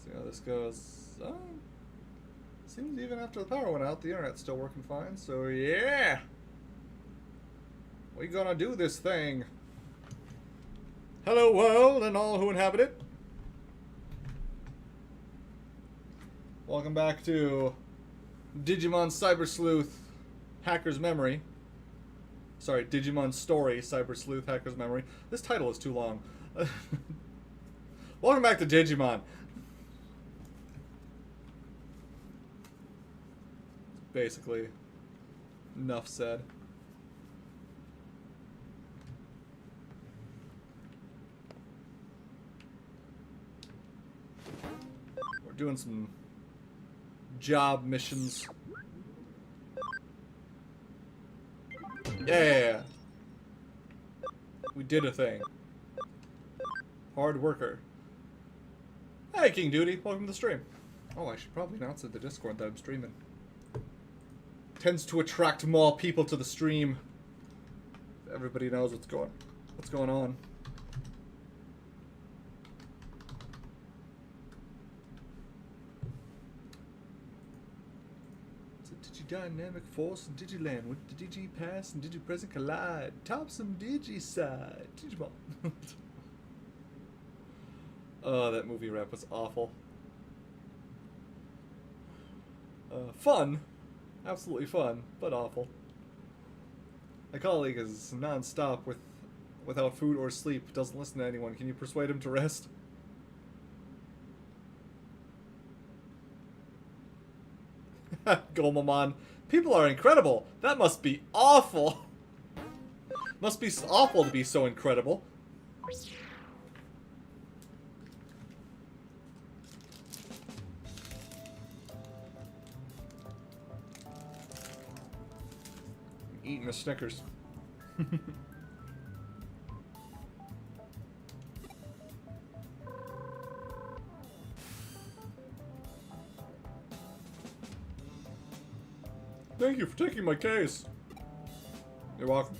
See how this goes. Seems even after the power went out, the internet's still working fine. So yeah, we gonna do this thing. Hello world and all who inhabit it. Welcome back to Digimon Cyber Sleuth Hacker's Memory. Sorry, Digimon Story Cyber Sleuth Hacker's Memory. This title is too long. Welcome back to Digimon. Basically, enough said. We're doing some job missions. Yeah. We did a thing. Hard worker. Hey, King Duty. Welcome to the stream. Oh, I should probably announce in the Discord that I'm streaming. Tends to attract more people to the stream. Everybody knows what's going on. Dynamic force in Digiland with the Digi Pass and Digi Present collide. Top some Digi side. Digimon. Oh, that movie rap was awful. Fun. Absolutely fun, but awful. My colleague is non-stop without food or sleep. Doesn't listen to anyone. Can you persuade him to rest? Gomamon. People are incredible. That must be awful. Must be awful to be so incredible. Eating a Snickers. Thank you for taking my case. You're welcome.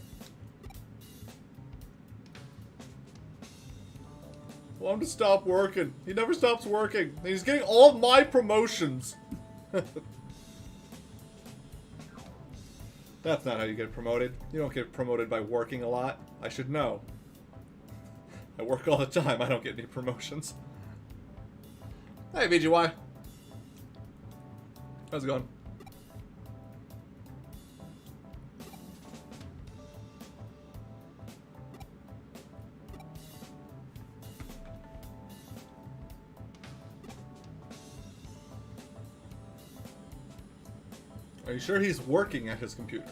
Well, I'm to stop working. He never stops working. And he's getting all of my promotions. That's not how you get promoted. You don't get promoted by working a lot. I should know. I work all the time. I don't get any promotions. Hey, BGY. How's it going? Are you sure he's working at his computer?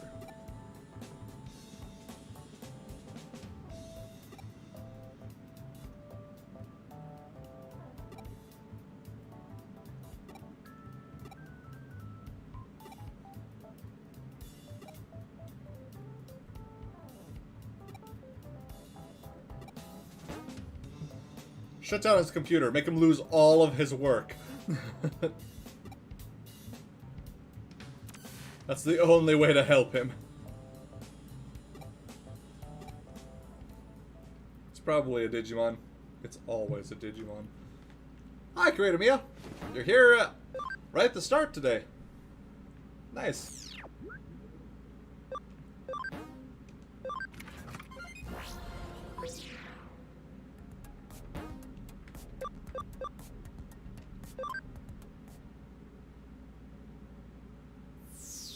Shut down his computer. Make him lose all of his work. That's the only way to help him. It's probably a Digimon. It's always a Digimon. Hi, Creator Mia. You're here right at the start today. Nice.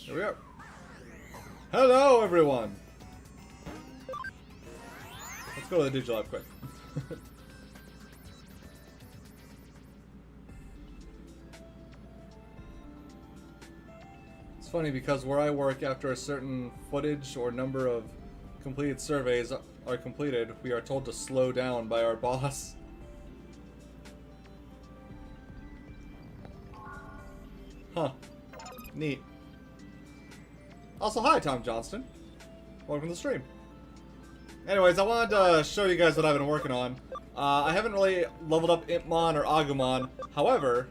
Here we are. Hello, everyone. Let's go to the Digilab quick. It's funny because where I work, after a certain footage or number of completed surveys are completed, we are told to slow down by our boss. Huh. Neat. Also, hi, Tom Johnston. Welcome to the stream. Anyways, I wanted to show you guys what I've been working on. I haven't really leveled up Impmon or Agumon. However,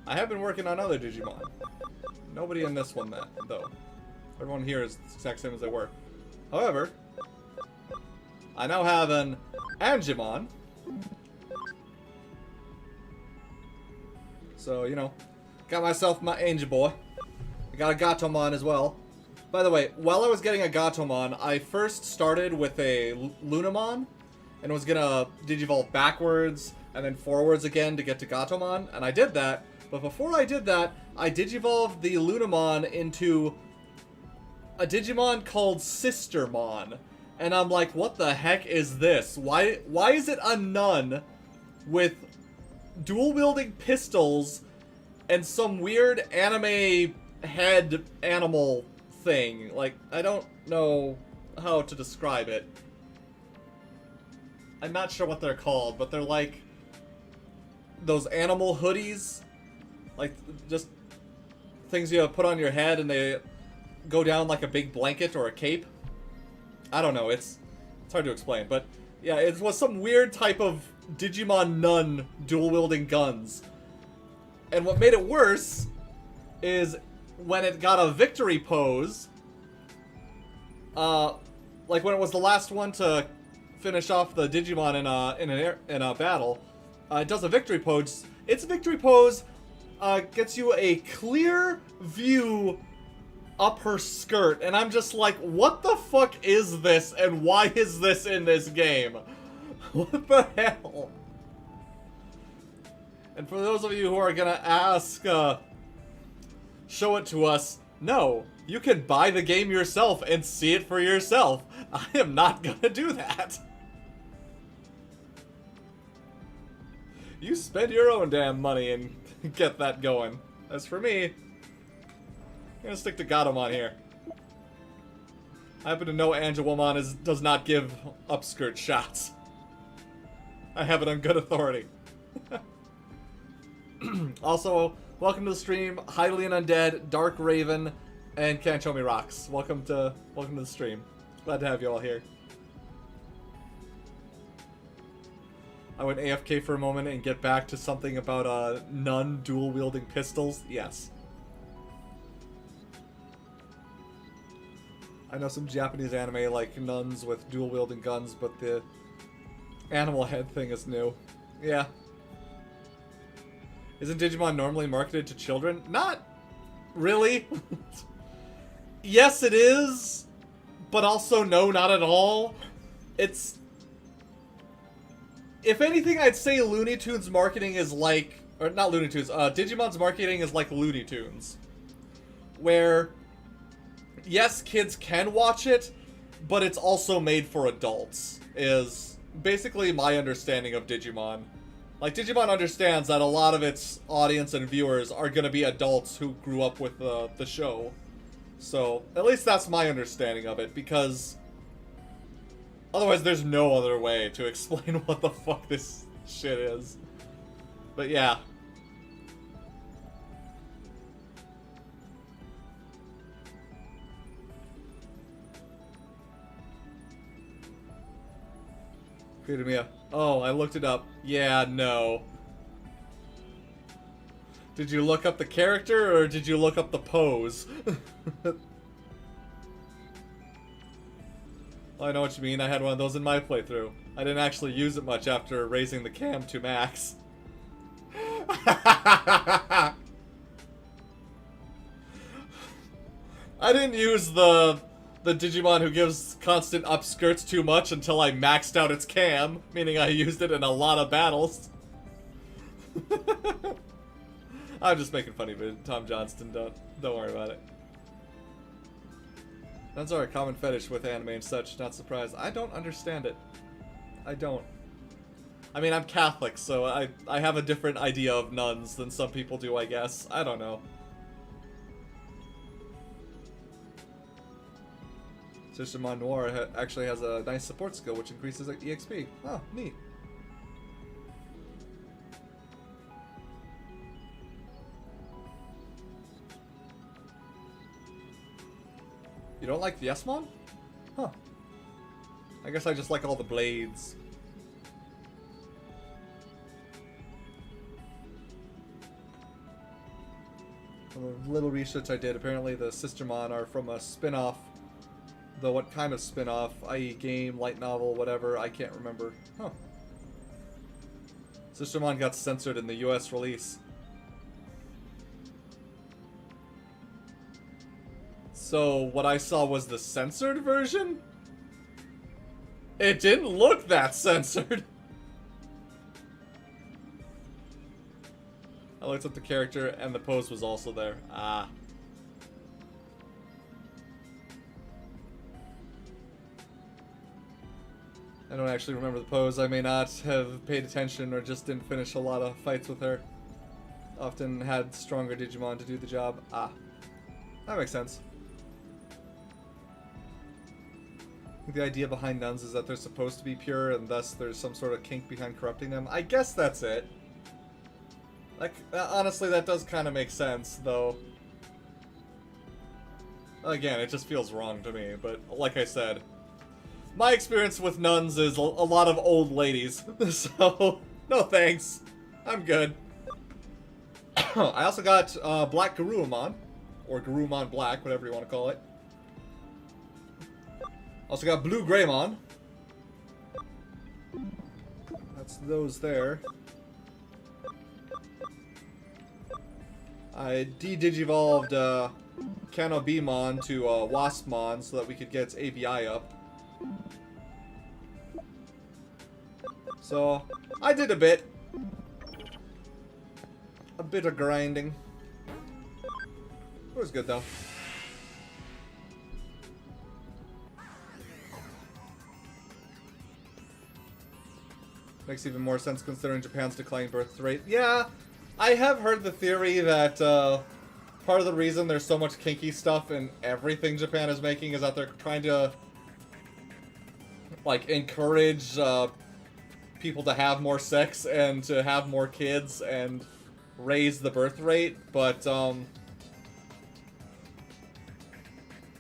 I have been working on other Digimon. Nobody in this one, though. Everyone here is the exact same as they were. However, I now have an Angimon. So, you know, got myself my Angel Boy. I got a Gatomon as well. By the way, while I was getting a Gatomon, I first started with a Lunamon, and was gonna Digivolve backwards and then forwards again to get to Gatomon, and I did that. But before I did that, I Digivolved the Lunamon into a Digimon called Sistermon. And I'm like, what the heck is this? Why is it a nun with dual-wielding pistols and some weird anime head animal thing? Like, I don't know how to describe it. I'm not sure what they're called, but they're like those animal hoodies. Like, just things you put on your head and they go down like a big blanket or a cape. I don't know, it's hard to explain, but yeah, it was some weird type of Digimon nun dual-wielding guns. And what made it worse is when it got a victory pose, like when it was the last one to finish off the Digimon in a battle, it does a victory pose. Its victory pose gets you a clear view up her skirt, and I'm just like, what the fuck is this, and why is this in this game? What the hell? And for those of you who are gonna ask, show it to us, no, you can buy the game yourself and see it for yourself. I am not gonna do that. You spend your own damn money and get that going. As for me, I'm gonna stick to Gatomon here. I happen to know Angelwomon does not give upskirt shots. I have it on good authority. Also, welcome to the stream, Hylian Undead, Dark Raven, and Can't Show Me Rocks. Welcome to the stream. Glad to have you all here. I went AFK for a moment and get back to something about nun dual-wielding pistols. Yes. I know some Japanese anime like nuns with dual-wielding guns, but the animal head thing is new. Yeah. Isn't Digimon normally marketed to children? Not really. Yes, it is, but also no, not at all. It's... If anything, I'd say Looney Tunes marketing is like... Or not Looney Tunes, Digimon's marketing is like Looney Tunes. Where... Yes, kids can watch it, but it's also made for adults, is basically my understanding of Digimon. Like, Digimon understands that a lot of its audience and viewers are going to be adults who grew up with the show. So, at least that's my understanding of it, because otherwise there's no other way to explain what the fuck this shit is. But yeah. Created me a... Oh, I looked it up. Yeah, no. Did you look up the character, or did you look up the pose? I know what you mean. I had one of those in my playthrough. I didn't actually use it much after raising the cam to max. I didn't use the Digimon who gives constant upskirts too much until I maxed out its cam, meaning I used it in a lot of battles. I'm just making fun of it, Tom Johnston, don't worry about it. Nuns are a common fetish with anime and such, not surprised. I don't understand it. I don't. I mean, I'm Catholic, so I have a different idea of nuns than some people do, I guess. I don't know. Sistermon Noir actually has a nice support skill, which increases EXP. Oh, neat. You don't like the Yesmon? Huh. I guess I just like all the blades. From the little research I did, apparently the Sistermon are from a spin-off. Though what kind of spin-off, i.e. game, light novel, whatever, I can't remember. Huh. Sistermon got censored in the US release. So what I saw was the censored version? It didn't look that censored. I looked up the character and the pose was also there. Ah. I don't actually remember the pose. I may not have paid attention or just didn't finish a lot of fights with her. Often had stronger Digimon to do the job. Ah. That makes sense. The idea behind nuns is that they're supposed to be pure and thus there's some sort of kink behind corrupting them. I guess that's it. Like, honestly, that does kind of make sense, though. Again, it just feels wrong to me, but like I said, my experience with nuns is a lot of old ladies, so no thanks. I'm good. I also got Black Garurumon, or Garurumon Black, whatever you want to call it. Also got Blue Greymon. That's those there. I de-digivolved Canobimon to Waspmon so that we could get its ABI up. So, I did a bit. A bit of grinding. It was good though. Makes even more sense considering Japan's declining birth rate. Yeah, I have heard the theory that part of the reason there's so much kinky stuff in everything Japan is making is that they're trying to like encourage people to have more sex and to have more kids and raise the birth rate, but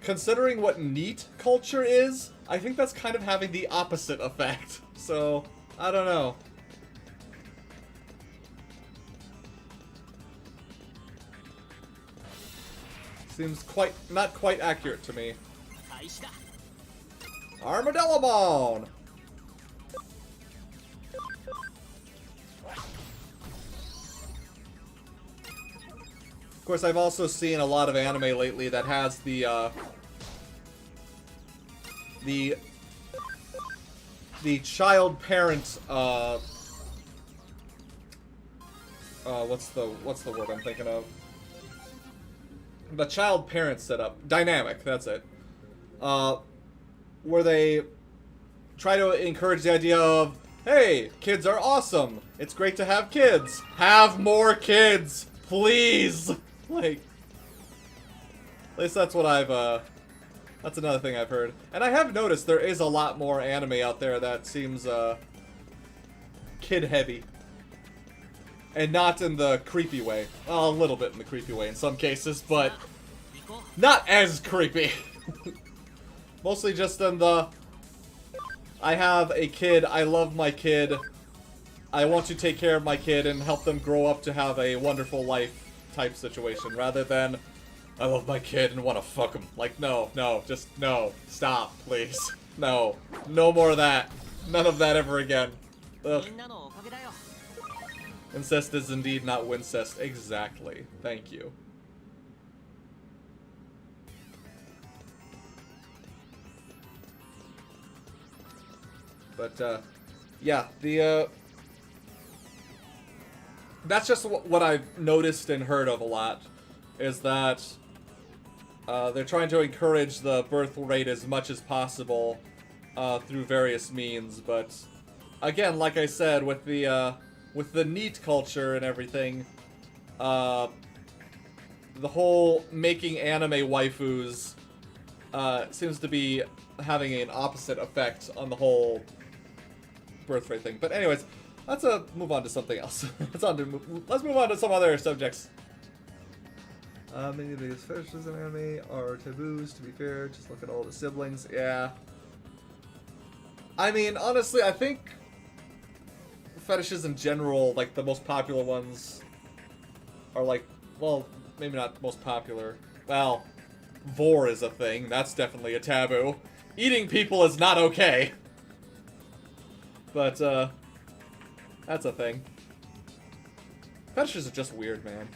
considering what NEET culture is, I think that's kind of having the opposite effect. So, I don't know. Seems not quite accurate to me. Armadillomon! Of course, I've also seen a lot of anime lately that has the child parent what's the word I'm thinking of? The child parent setup. Dynamic, that's it. Where they try to encourage the idea of, hey, kids are awesome. It's great to have kids. Have more kids, please. Like, at least that's what I've, that's another thing I've heard. And I have noticed there is a lot more anime out there that seems, kid-heavy. And not in the creepy way. Well, a little bit in the creepy way in some cases, but not as creepy. Mostly just in the, I have a kid, I love my kid, I want to take care of my kid and help them grow up to have a wonderful life type situation, rather than, I love my kid and want to fuck him. Like, no, just, no, stop, please. No, no more of that. None of that ever again. Ugh. Incest is indeed not wincest. Exactly. Thank you. But, yeah, that's just what I've noticed and heard of a lot, is that they're trying to encourage the birth rate as much as possible through various means, but again, like I said, with the NEET culture and everything, the whole making anime waifus seems to be having an opposite effect on the whole birth rate thing. But anyways, let's move on to something else. Let's move on to some other subjects. Many of the biggest fetishes in anime are taboos, to be fair. Just look at all the siblings. Yeah. I mean, honestly, I think fetishes in general, like, the most popular ones are, like, well, maybe not the most popular. Well, vor is a thing. That's definitely a taboo. Eating people is not okay. But, that's a thing. Fetishes are just weird, man.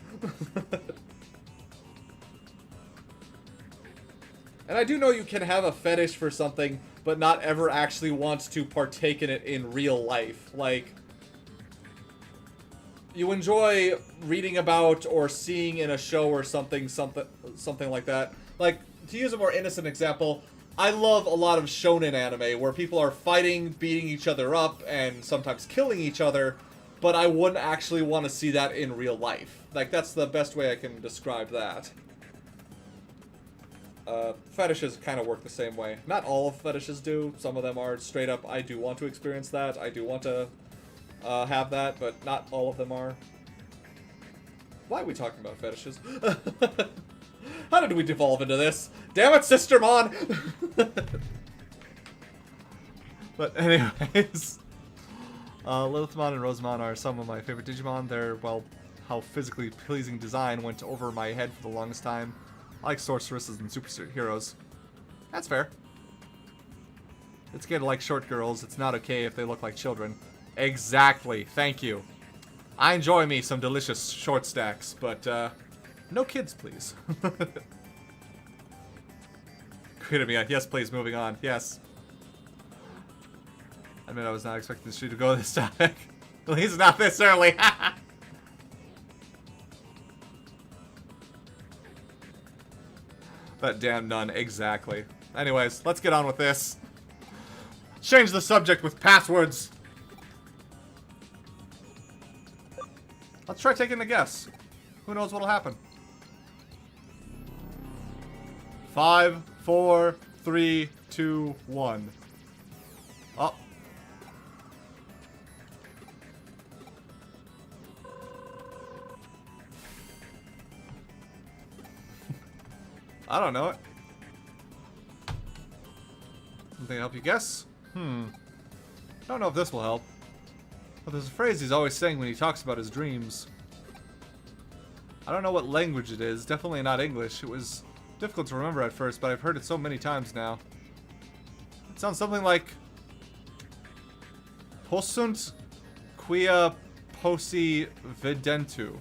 And I do know you can have a fetish for something, but not ever actually want to partake in it in real life. Like, you enjoy reading about or seeing in a show or something like that. Like, to use a more innocent example, I love a lot of shonen anime where people are fighting, beating each other up, and sometimes killing each other, but I wouldn't actually want to see that in real life. Like, that's the best way I can describe that. Fetishes kind of work the same way. Not all of fetishes do. Some of them are straight up, I do want to experience that. I do want to have that, but not all of them are. Why are we talking about fetishes? How did we devolve into this? Damn it, Sister Mon! But anyways, Lilithmon and Rosemon are some of my favorite Digimon. They're, well, how physically pleasing design went over my head for the longest time. I like sorceresses and superheroes. That's fair. It's good to like short girls. It's not okay if they look like children. Exactly. Thank you. I enjoy me some delicious short stacks, but no kids, please. Created me. Yes, please. Moving on. Yes. I mean, I was not expecting this shoot to go this topic. At least not this early. That damn nun. Exactly. Anyways, let's get on with this. Change the subject with passwords. Let's try taking a guess. Who knows what'll happen? 5, 4, 3, 2, 1. Oh. I don't know it. Something to help you guess? Don't know if this will help. But there's a phrase he's always saying when he talks about his dreams. I don't know what language it is. Definitely not English. It was difficult to remember at first, but I've heard it so many times now. It sounds something like Possunt quia posi videntu.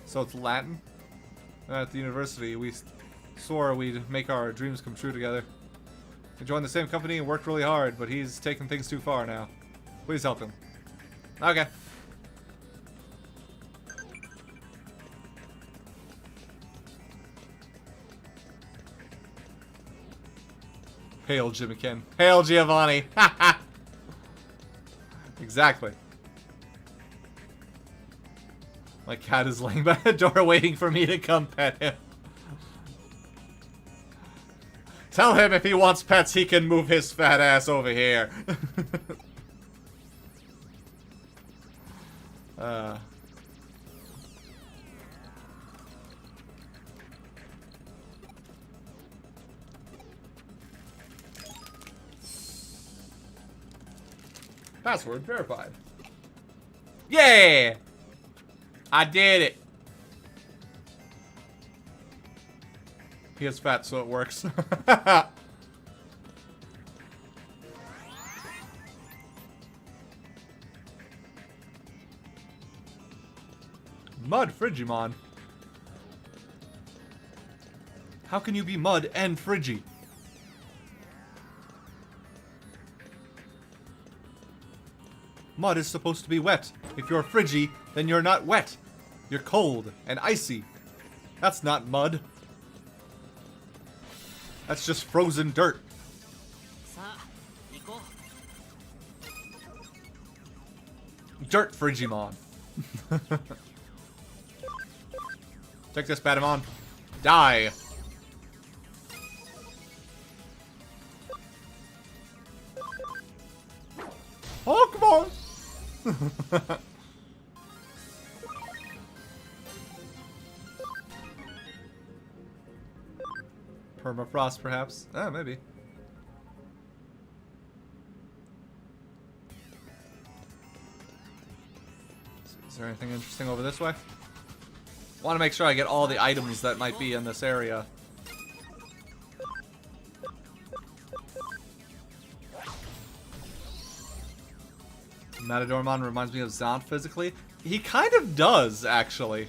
So it's Latin? At the university, we swore we'd make our dreams come true together. We joined the same company and worked really hard, but he's taken things too far now. Please help him. Okay. Hail Jimmikin. Hail Giovanni. Exactly. My cat is laying by the door waiting for me to come pet him. Tell him if he wants pets, he can move his fat ass over here. Password verified. Yeah! I did it. He is fat, so it works. Mud Frigimon. How can you be mud and Frigi? Mud is supposed to be wet. If you're Frigi, then you're not wet. You're cold and icy. That's not mud. That's just frozen dirt. Dirt Frigimon. Take this, Patamon. Die. Oh, come on. Permafrost, perhaps? Ah, maybe. Is there anything interesting over this way? Want to make sure I get all the items that might be in this area. Matadormon reminds me of Zant physically. He kind of does, actually.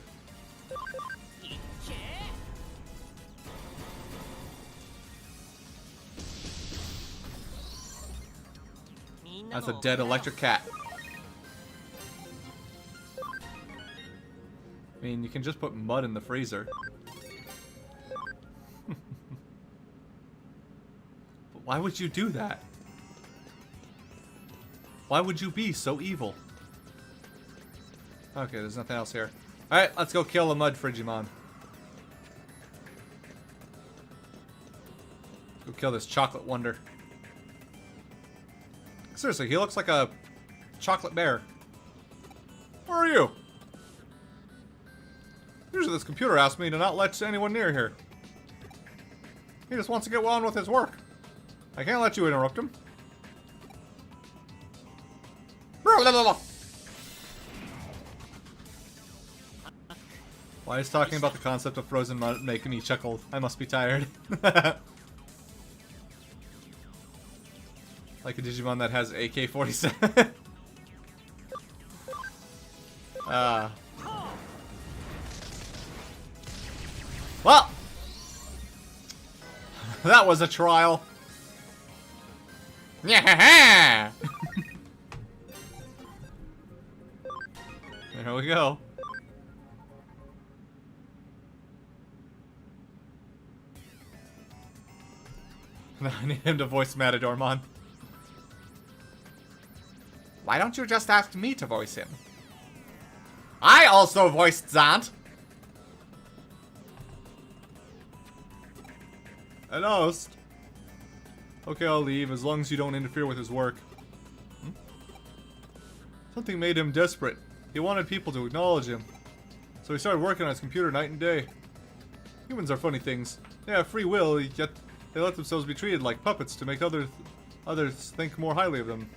That's a dead electric cat. I mean, you can just put mud in the freezer. But why would you do that? Why would you be so evil? Okay, there's nothing else here. Alright, let's go kill a mud Frigimon. Go kill this chocolate wonder. Seriously, he looks like a chocolate bear. Where are you? Usually this computer asks me to not let anyone near here. He just wants to get on with his work. I can't let you interrupt him. Why is talking about the concept of frozen mud making me chuckle? I must be tired. Like a Digimon that has AK-47. Well! That was a trial. Yeah. There we go. I need him to voice Matadormon. Why don't you just ask me to voice him? I also voiced Zant! I lost. Okay, I'll leave, as long as you don't interfere with his work. Something made him desperate. He wanted people to acknowledge him. So he started working on his computer night and day. Humans are funny things. They have free will, yet they let themselves be treated like puppets to make others think more highly of them.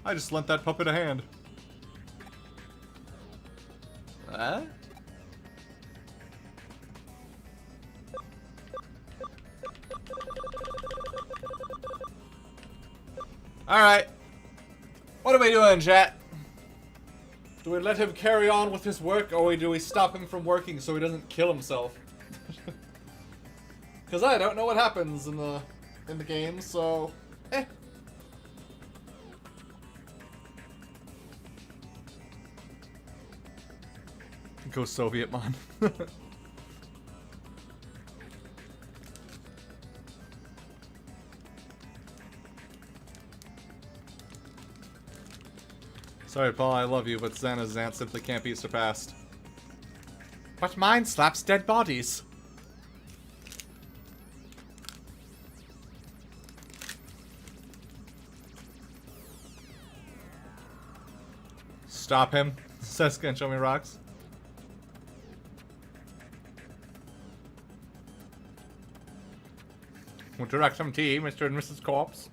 I just lent that puppet a hand. Alright. What are we doing, chat? Do we let him carry on with his work, or do we stop him from working so he doesn't kill himself? Because I don't know what happens in the game, so... Go Sovietmon. Sorry, Paul, I love you, but Xana's Zant simply can't be surpassed. But mine slaps dead bodies. Stop him, says Can Show Me Rocks. Would you like some tea, Mr. and Mrs. Corpse?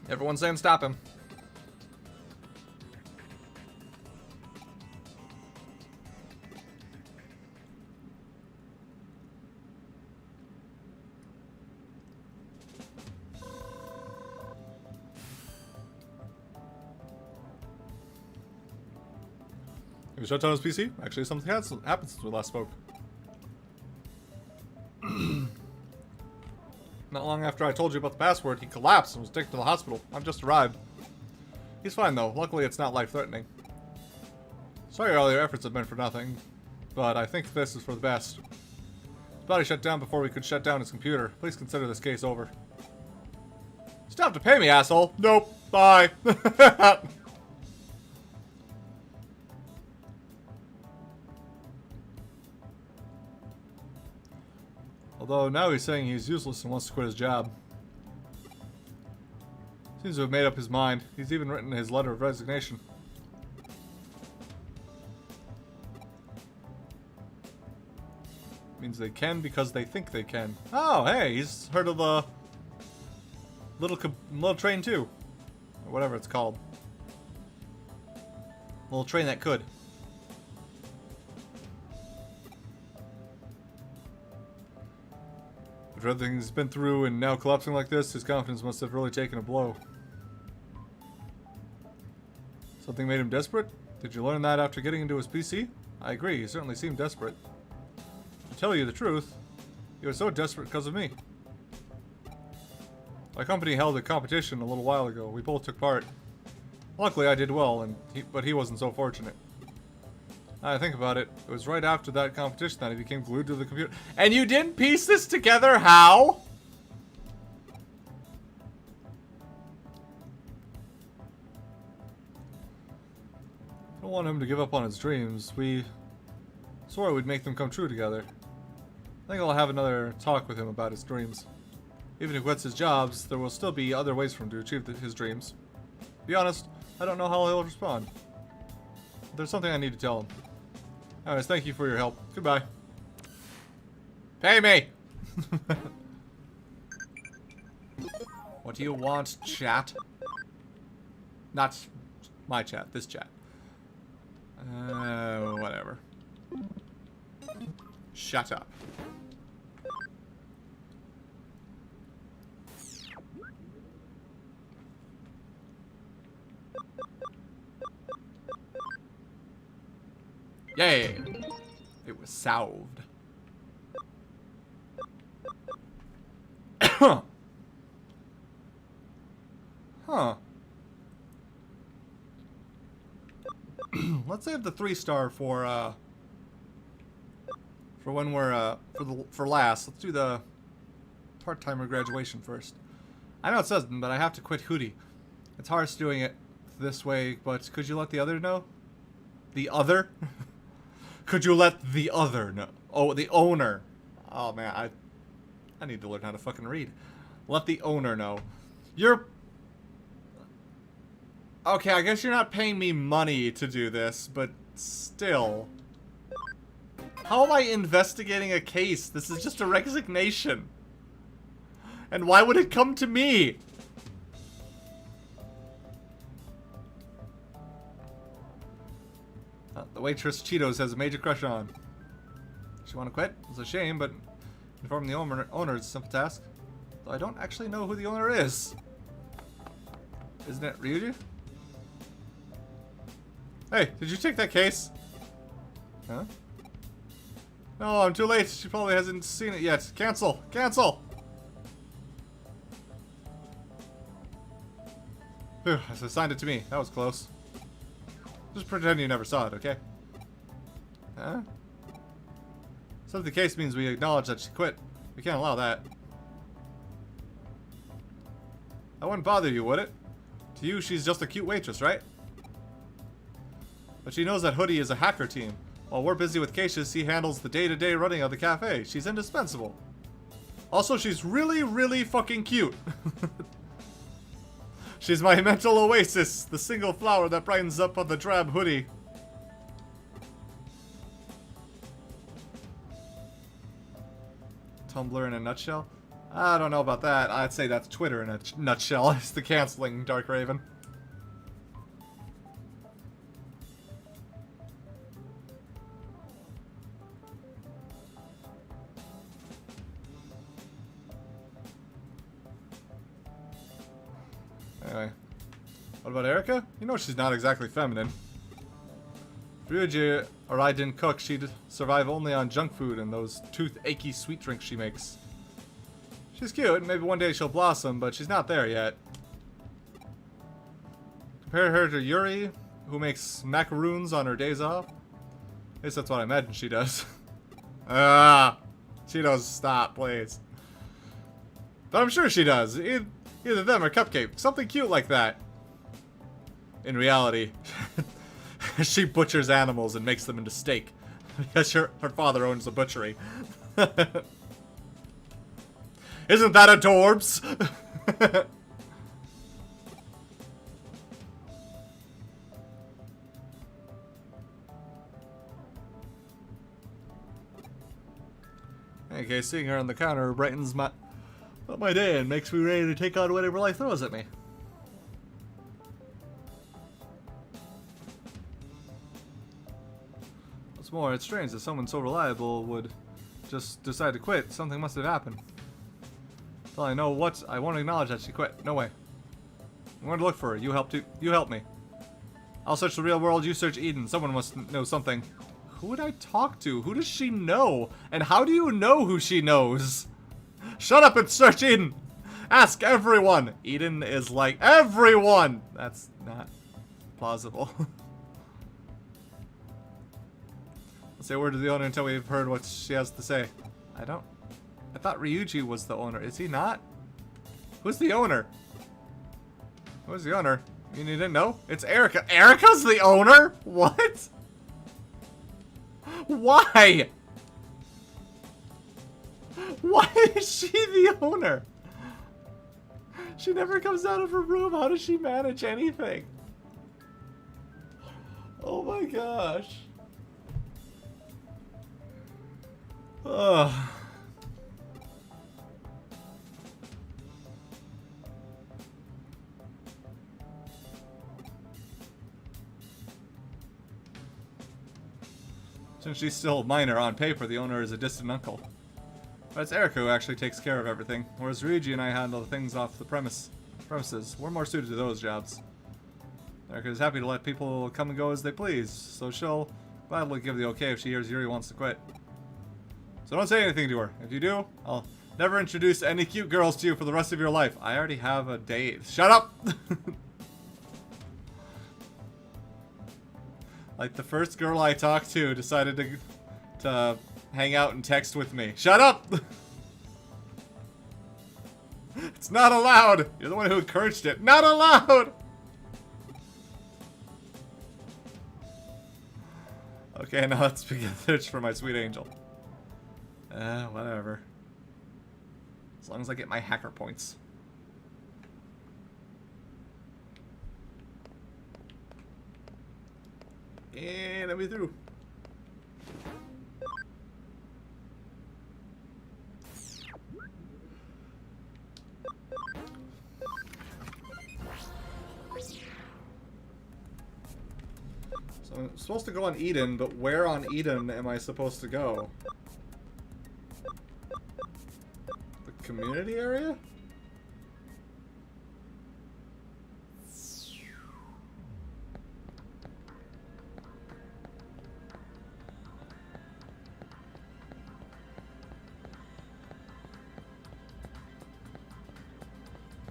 Everyone's saying stop him. Have you shut down his PC? Actually, something has happened since we last spoke. Not long after I told you about the password, he collapsed and was taken to the hospital. I've just arrived. He's fine though. Luckily, it's not life-threatening. Sorry all your efforts have been for nothing, but I think this is for the best. His body shut down before we could shut down his computer. Please consider this case over. Stop to pay me, asshole! Nope. Bye. Although now he's saying he's useless and wants to quit his job. Seems to have made up his mind. He's even written his letter of resignation. Means they can because they think they can. Oh, hey, he's heard of the little train too, or whatever it's called. Little train that could. After everything he's been through and now collapsing like this, his confidence must have really taken a blow. Something made him desperate? Did you learn that after getting into his PC? I agree, he certainly seemed desperate. To tell you the truth, he was so desperate because of me. My company held a competition a little while ago. We both took part. Luckily, I did well, but he wasn't so fortunate. Now I think about it, it was right after that competition that he became glued to the computer. And you didn't piece this together? How? I don't want him to give up on his dreams. We swore we'd make them come true together. I think I'll have another talk with him about his dreams. Even if he quits his jobs, there will still be other ways for him to achieve his dreams. To be honest, I don't know how he'll respond. But there's something I need to tell him. Anyways, thank you for your help. Goodbye. Pay me! What do you want, chat? Not my chat, this chat. Whatever. Shut up. Yay! It was solved. Huh. Let's save the 3-star for when we're for last. Let's do the part-timer graduation first. I know it says, but I have to quit Hootie. It's harsh doing it this way, but could you let the other know? The other? Could you let the other know? Oh, the owner. Oh man, I need to learn how to fucking read. Let the owner know. You're... Okay, I guess you're not paying me money to do this, but still. How am I investigating a case? This is just a resignation. And why would it come to me? The waitress Cheetos has a major crush on. She want to quit? It's a shame, but informing the owner is a simple task. Though I don't actually know who the owner is. Isn't it Ryuji? Hey, did you take that case? Huh? No, I'm too late. She probably hasn't seen it yet. Cancel! Cancel! Phew, so assigned it to me. That was close. Just pretend you never saw it, okay? Huh? So if the case means we acknowledge that she quit, we can't allow that. That wouldn't bother you, would it? To you, she's just a cute waitress, right? But she knows that Hoodie is a hacker team. While we're busy with cases, he handles the day-to-day running of the cafe. She's indispensable. Also, she's really, really fucking cute. She's my mental oasis, the single flower that brightens up on the drab hoodie. Tumblr in a nutshell? I don't know about that. I'd say that's Twitter in a nutshell. It's the canceling Dark Raven. Anyway. What about Erica? You know she's not exactly feminine. If Ryuji or I didn't cook, she'd survive only on junk food and those tooth-achy sweet drinks she makes. She's cute, and maybe one day she'll blossom, but she's not there yet. Compare her to Yuri, who makes macaroons on her days off. At least that's what I imagine she does. She does. Stop, please. But I'm sure she does. Either them or Cupcake. Something cute like that. In reality, she butchers animals and makes them into steak. Because her father owns a butchery. Isn't that adorbs? Okay, seeing her on the counter brightens my day and makes me ready to take on whatever life throws at me. What's more, it's strange that someone so reliable would just decide to quit. Something must have happened. Well, I know what. I won't acknowledge that she quit. No way. I'm going to look for her. You help me. I'll search the real world. You search Eden. Someone must know something. Who would I talk to? Who does she know? And how do you know who she knows? Shut up and search Eden. Ask everyone. Eden is like everyone. That's not plausible. Let's say a word to the owner until we've heard what she has to say. I thought Ryuji was the owner. Is he not? Who's the owner? Who's the owner? You didn't know? It's Erica. Erica's the owner? What? Why? Why is she the owner? She never comes out of her room. How does she manage anything? Oh my gosh. Ugh. Since she's still a minor on paper, the owner is a distant uncle. But it's Erica who actually takes care of everything, whereas Ryuji and I handle the things off the premises. We're more suited to those jobs. Erica is happy to let people come and go as they please, so she'll gladly give the okay if she hears Yuri wants to quit. So don't say anything to her. If you do, I'll never introduce any cute girls to you for the rest of your life. I already have a date. Shut up! Like the first girl I talked to decided to hang out and text with me. Shut up! It's not allowed! You're the one who encouraged it. Not allowed! Okay, now let's begin the search for my sweet angel. Whatever. As long as I get my hacker points. And let me through. So I'm supposed to go on Eden, but where on Eden am I supposed to go? The community area?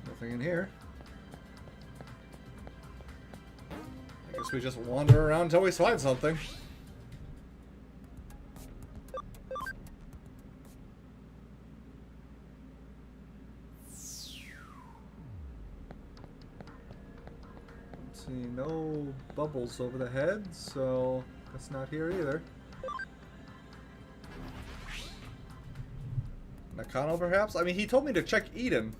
Nothing in here. I guess we just wander around until we find something. Let's see, no bubbles over the head, so that's not here either. Nakano, perhaps? I mean, he told me to check Eden.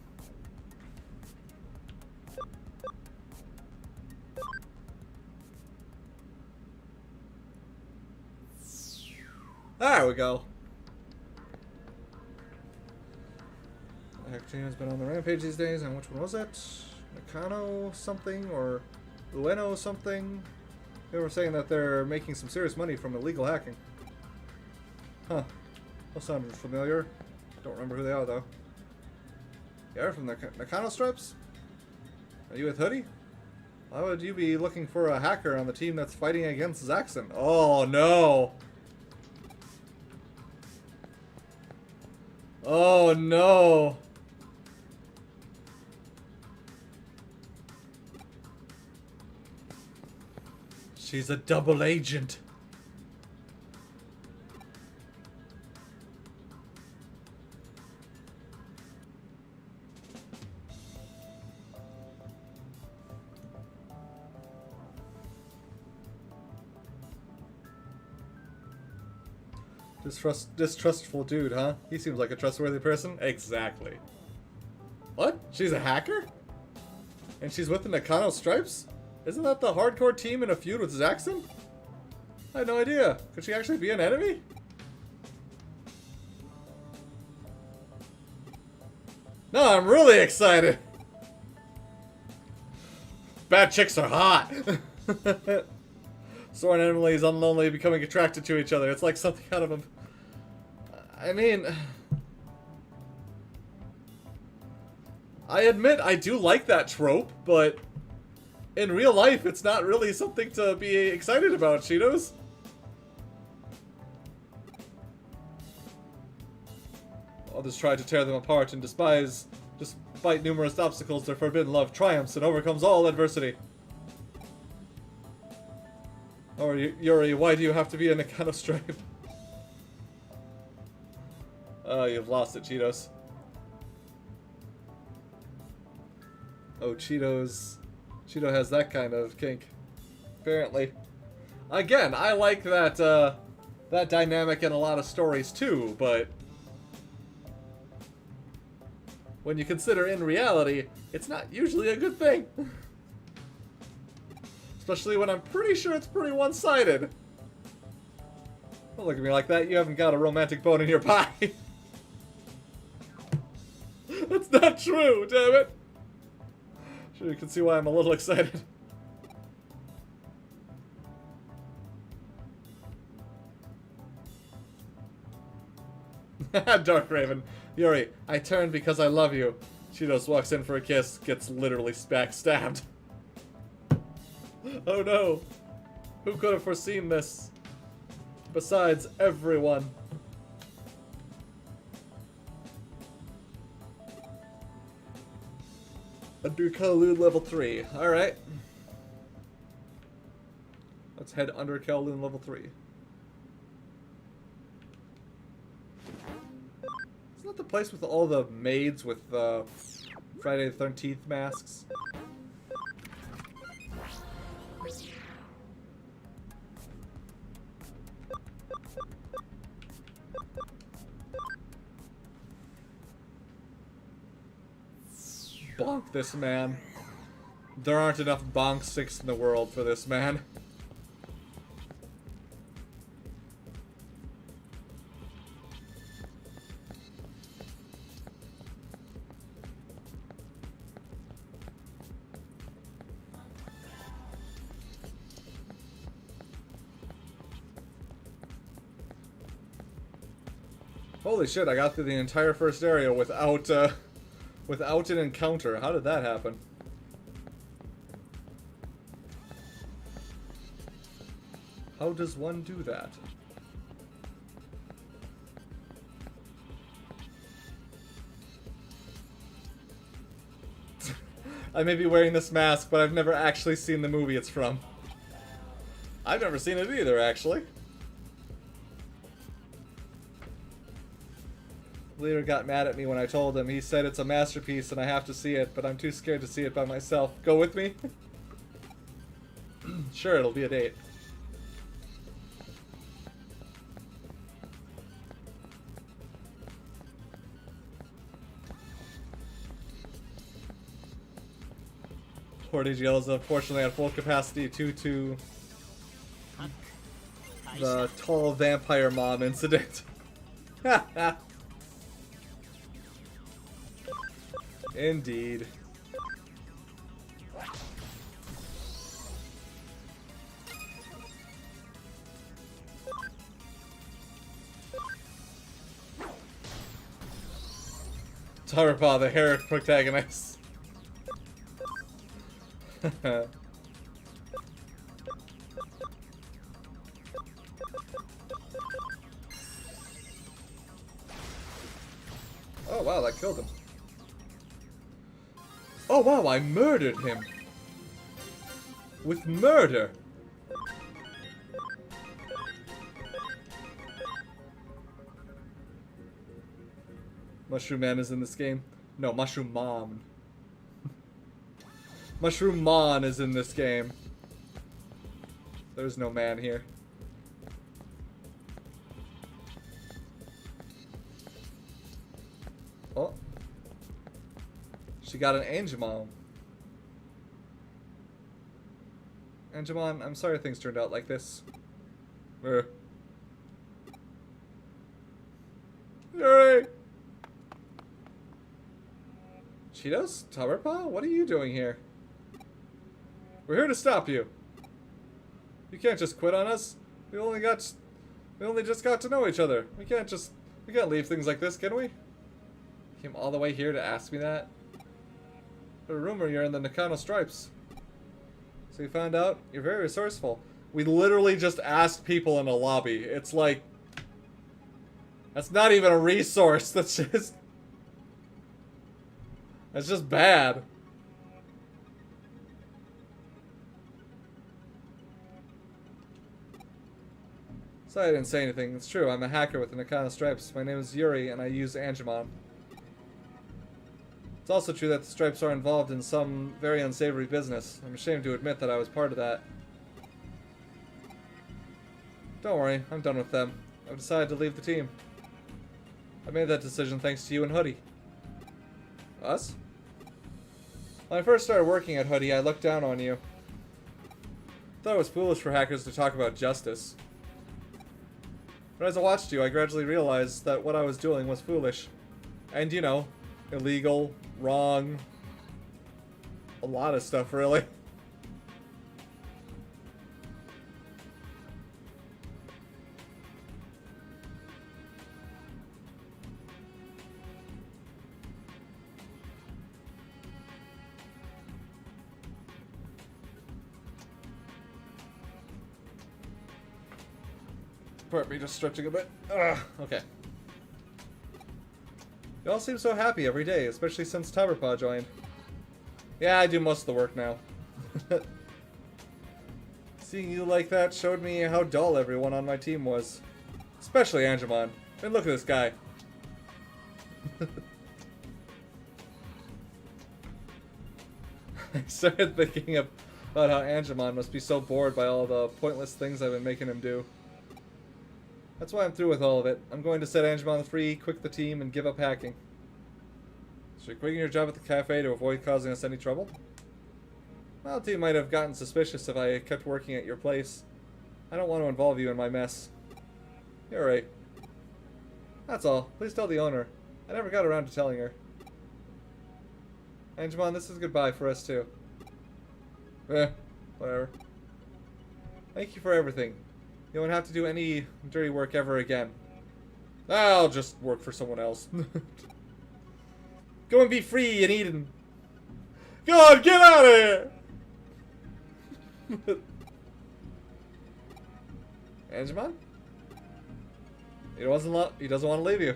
There we go. The heck team has been on the rampage these days, and which one was it? Nakano something or Ueno something? They were saying that they're making some serious money from illegal hacking. Huh. Those sound familiar. Don't remember who they are though. You're from the Nakano Stripes? Are you with Hoodie? Why would you be looking for a hacker on the team that's fighting against Zaxxon? Oh no! Oh no! She's a double agent. Distrustful dude, huh? He seems like a trustworthy person. Exactly. What? She's a hacker? And she's with the Nakano Stripes? Isn't that the hardcore team in a feud with Zaxxon? I had no idea. Could she actually be an enemy? No, I'm really excited. Bad chicks are hot. Soren and Emily is unlonely becoming attracted to each other. It's like something out of a... I mean... I admit I do like that trope, but in real life, it's not really something to be excited about, Cheetos. Others try to tear them apart and despise. Despite numerous obstacles, their forbidden love triumphs and overcomes all adversity. Or Yuri, why do you have to be in a kind of stripe? You've lost it, Cheetos. Oh, Cheetos. Cheeto has that kind of kink. Apparently. Again, I like that, that dynamic in a lot of stories too, but when you consider in reality, it's not usually a good thing. Especially when I'm pretty sure it's pretty one-sided. Don't look at me like that, you haven't got a romantic bone in your pie. That's not true, damn it. Sure, you can see why I'm a little excited. Dark Raven. Yuri, I turned because I love you. Cheetos walks in for a kiss, gets literally backstabbed. Oh no. Who could have foreseen this? Besides everyone. Under Kowloon level 3. Alright. Let's head under Kowloon level 3. Isn't that the place with all the maids with Friday the 13th masks? Bonk this man. There aren't enough bonk sticks in the world for this man. Holy shit, I got through the entire first area without without an encounter. How did that happen? How does one do that? I may be wearing this mask, but I've never actually seen the movie it's from. I've never seen it either, actually. Leader got mad at me when I told him. He said it's a masterpiece and I have to see it, but I'm too scared to see it by myself. Go with me? Sure, it'll be a date. Poor DGL is unfortunately at full capacity due to the tall vampire mom incident. Indeed. Tauberpa, the hair protagonist. Oh wow, that killed him. Oh wow, I murdered him. With murder. Mushroom Man is in this game. No, Mushroom Mom. Mushroom Mon is in this game. There's no man here. Oh. She got an Angemon. Angemon, I'm sorry things turned out like this. Yuri! Cheetos? Tauberpa? What are you doing here? We're here to stop you. You can't just quit on us. We only just got to know each other. We can't leave things like this, can we? Came all the way here to ask me that? A rumor you're in the Nakano Stripes. So you found out? You're very resourceful. We literally just asked people in a lobby. It's like... That's not even a resource. That's just... That's just bad. Sorry I didn't say anything. It's true, I'm a hacker with the Nakano Stripes. My name is Yuri, and I use Angemon. It's also true that the Stripes are involved in some very unsavory business. I'm ashamed to admit that I was part of that. Don't worry, I'm done with them. I've decided to leave the team. I made that decision thanks to you and Hoodie. Us? When I first started working at Hoodie, I looked down on you. I thought it was foolish for hackers to talk about justice. But as I watched you, I gradually realized that what I was doing was foolish. And, you know, illegal, wrong, a lot of stuff, really. Part me just stretching a bit. Ugh, okay. You all seem so happy every day, especially since Tauberpa joined. Yeah, I do most of the work now. Seeing you like that showed me how dull everyone on my team was. Especially Angemon. And look at this guy. I started thinking about how Angemon must be so bored by all the pointless things I've been making him do. That's why I'm through with all of it. I'm going to set Angemon free, quit the team, and give up hacking. So you're quitting your job at the cafe to avoid causing us any trouble? Well, the team might have gotten suspicious if I kept working at your place. I don't want to involve you in my mess. You're right. That's all. Please tell the owner. I never got around to telling her. Angemon, this is goodbye for us too. Whatever. Thank you for everything. You won't have to do any dirty work ever again. I'll just work for someone else. Go and be free in Eden. Go on, get out of here! Angemon? He doesn't want to leave you.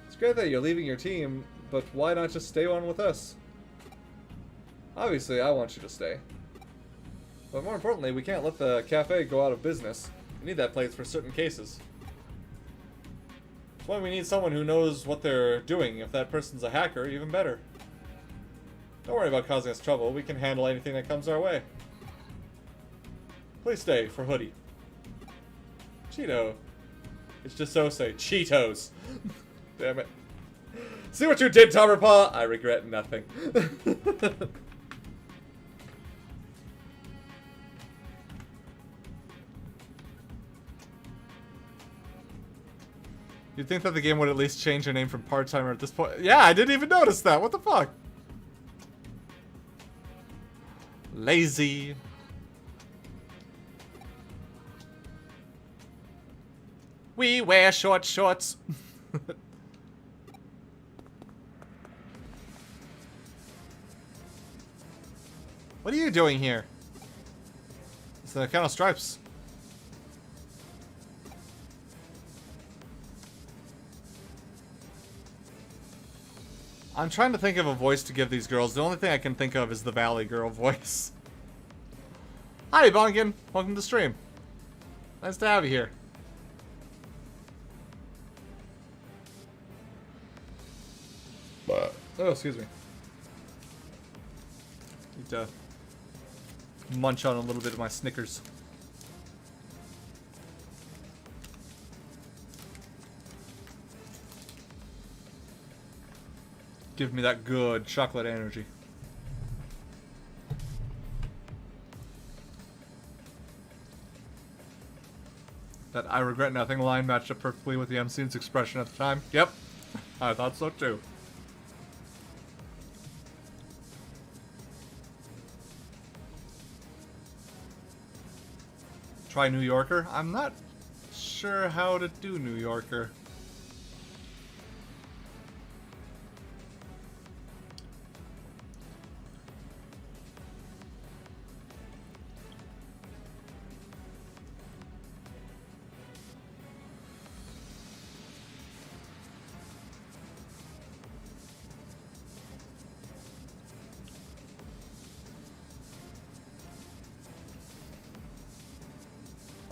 It's great that you're leaving your team, but why not just stay on with us? Obviously, I want you to stay. But more importantly, we can't let the cafe go out of business. We need that place for certain cases. That's why we need someone who knows what they're doing. If that person's a hacker, even better. Don't worry about causing us trouble. We can handle anything that comes our way. Please stay for Hoodie. Cheeto. It's just so say Cheetos. Damn it. See what you did, Tauberpa? I regret nothing. You'd think that the game would at least change your name from part-timer at this point. Yeah, I didn't even notice that. What the fuck? Lazy. We wear short shorts. What are you doing here? It's the Nakano Stripes. I'm trying to think of a voice to give these girls. The only thing I can think of is the Valley Girl voice. Hi, Bonkin. Welcome to the stream. Nice to have you here. Oh, excuse me. Need to munch on a little bit of my Snickers. Give me that good chocolate energy. That I regret nothing line matched up perfectly with the MC's expression at the time. Yep, I thought so too. Try New Yorker? I'm not sure how to do New Yorker.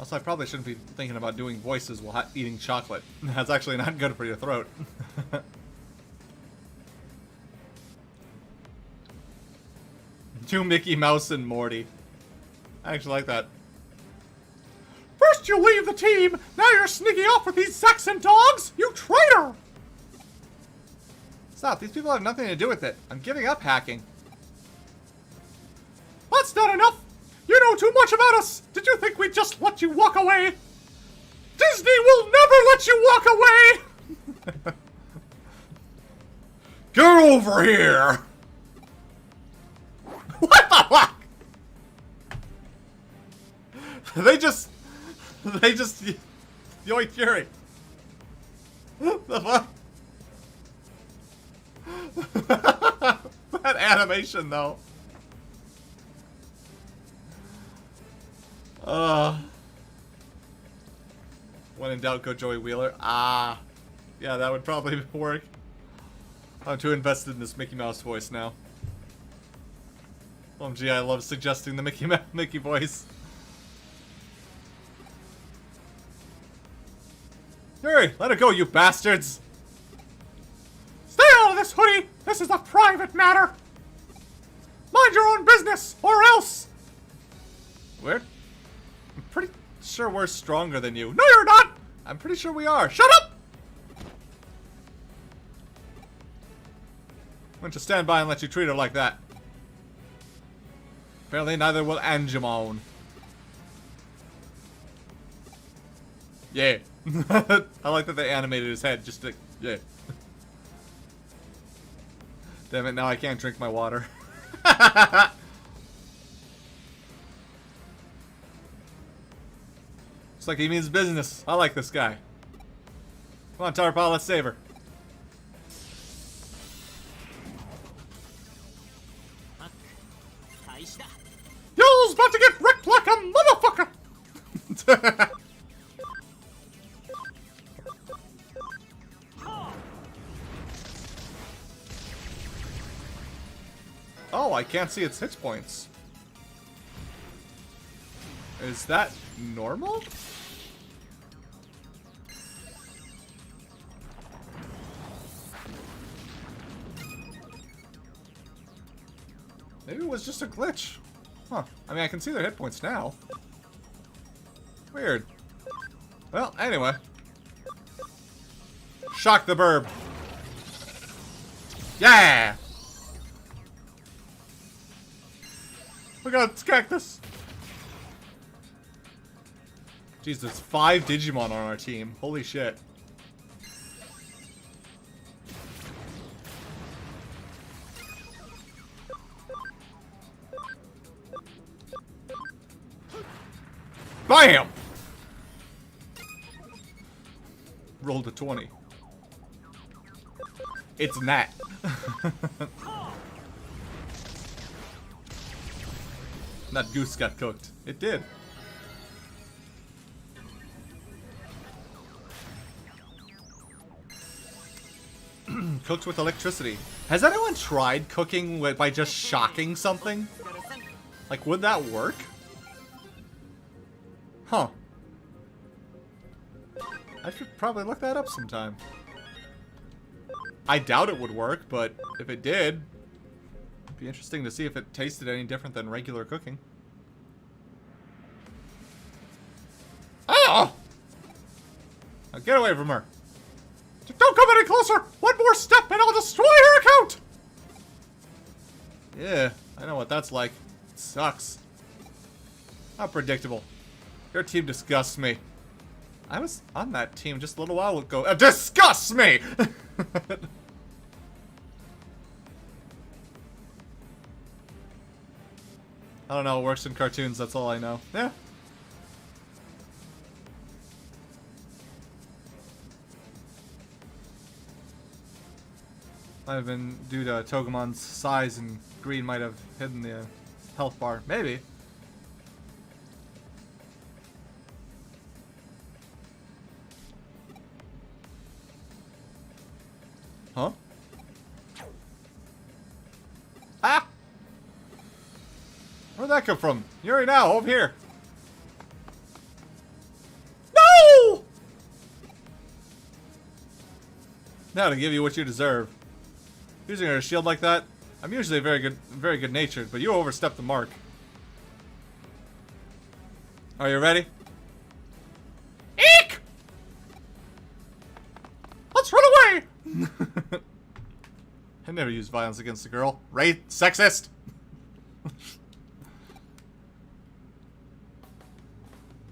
Also, I probably shouldn't be thinking about doing voices while eating chocolate. That's actually not good for your throat. To Mickey Mouse and Morty. I actually like that. First you leave the team, now you're sneaking off with these Saxon dogs? You traitor! Stop, these people have nothing to do with it. I'm giving up hacking. That's not enough! You know too much about us! Did you think we'd just let you walk away? Disney will never let you walk away! Get over here! What the fuck? They just yoink Fury. The fuck? That animation though. When in doubt, go Joey Wheeler. Ah, yeah, that would probably work. I'm too invested in this Mickey Mouse voice now. OMG, I love suggesting the Mickey voice. Hurry, let it go, you bastards! Stay out of this, Hoodie! This is a private matter! Mind your own business, or else! We're... I'm pretty sure we're stronger than you. No, you're not! I'm pretty sure we are. Shut up! I'm going to stand by and let you treat her like that. Apparently neither will Angemon. Yeah. I like that they animated his head just to... Yeah. Damn it, now I can't drink my water. Looks like he means business. I like this guy. Come on, Tauberpa, let's save her. Yo's about to get wrecked like a motherfucker! Oh, I can't see its hit points. Is that normal? Maybe it was just a glitch. Huh. I mean, I can see their hit points now. Weird. Well, anyway. Shock the burb. Yeah! Look at this cactus. Jeez, there's 5 Digimon on our team. Holy shit. BAM! Rolled a 20. It's Nat. That goose got cooked. It did. Cooked with electricity. Has anyone tried cooking by just shocking something? Like, would that work? Huh. I should probably look that up sometime. I doubt it would work, but if it did, it'd be interesting to see if it tasted any different than regular cooking. Oh! Now get away from her. Don't come any closer! One more step and I'll destroy her account! Yeah, I know what that's like. It sucks. How predictable. Your team disgusts me. I was on that team just a little while ago. Disgusts me! I don't know, it works in cartoons, that's all I know. Yeah. Might have been due to Togemon's size, and green might have hidden the health bar. Maybe. Huh? Ah! Where'd that come from? Yuri now, over here. Now to give you what you deserve. Using her shield like that, I'm usually very good natured, but you overstepped the mark. Are you ready? Eek! Let's run away! I never use violence against a girl. Right? Sexist!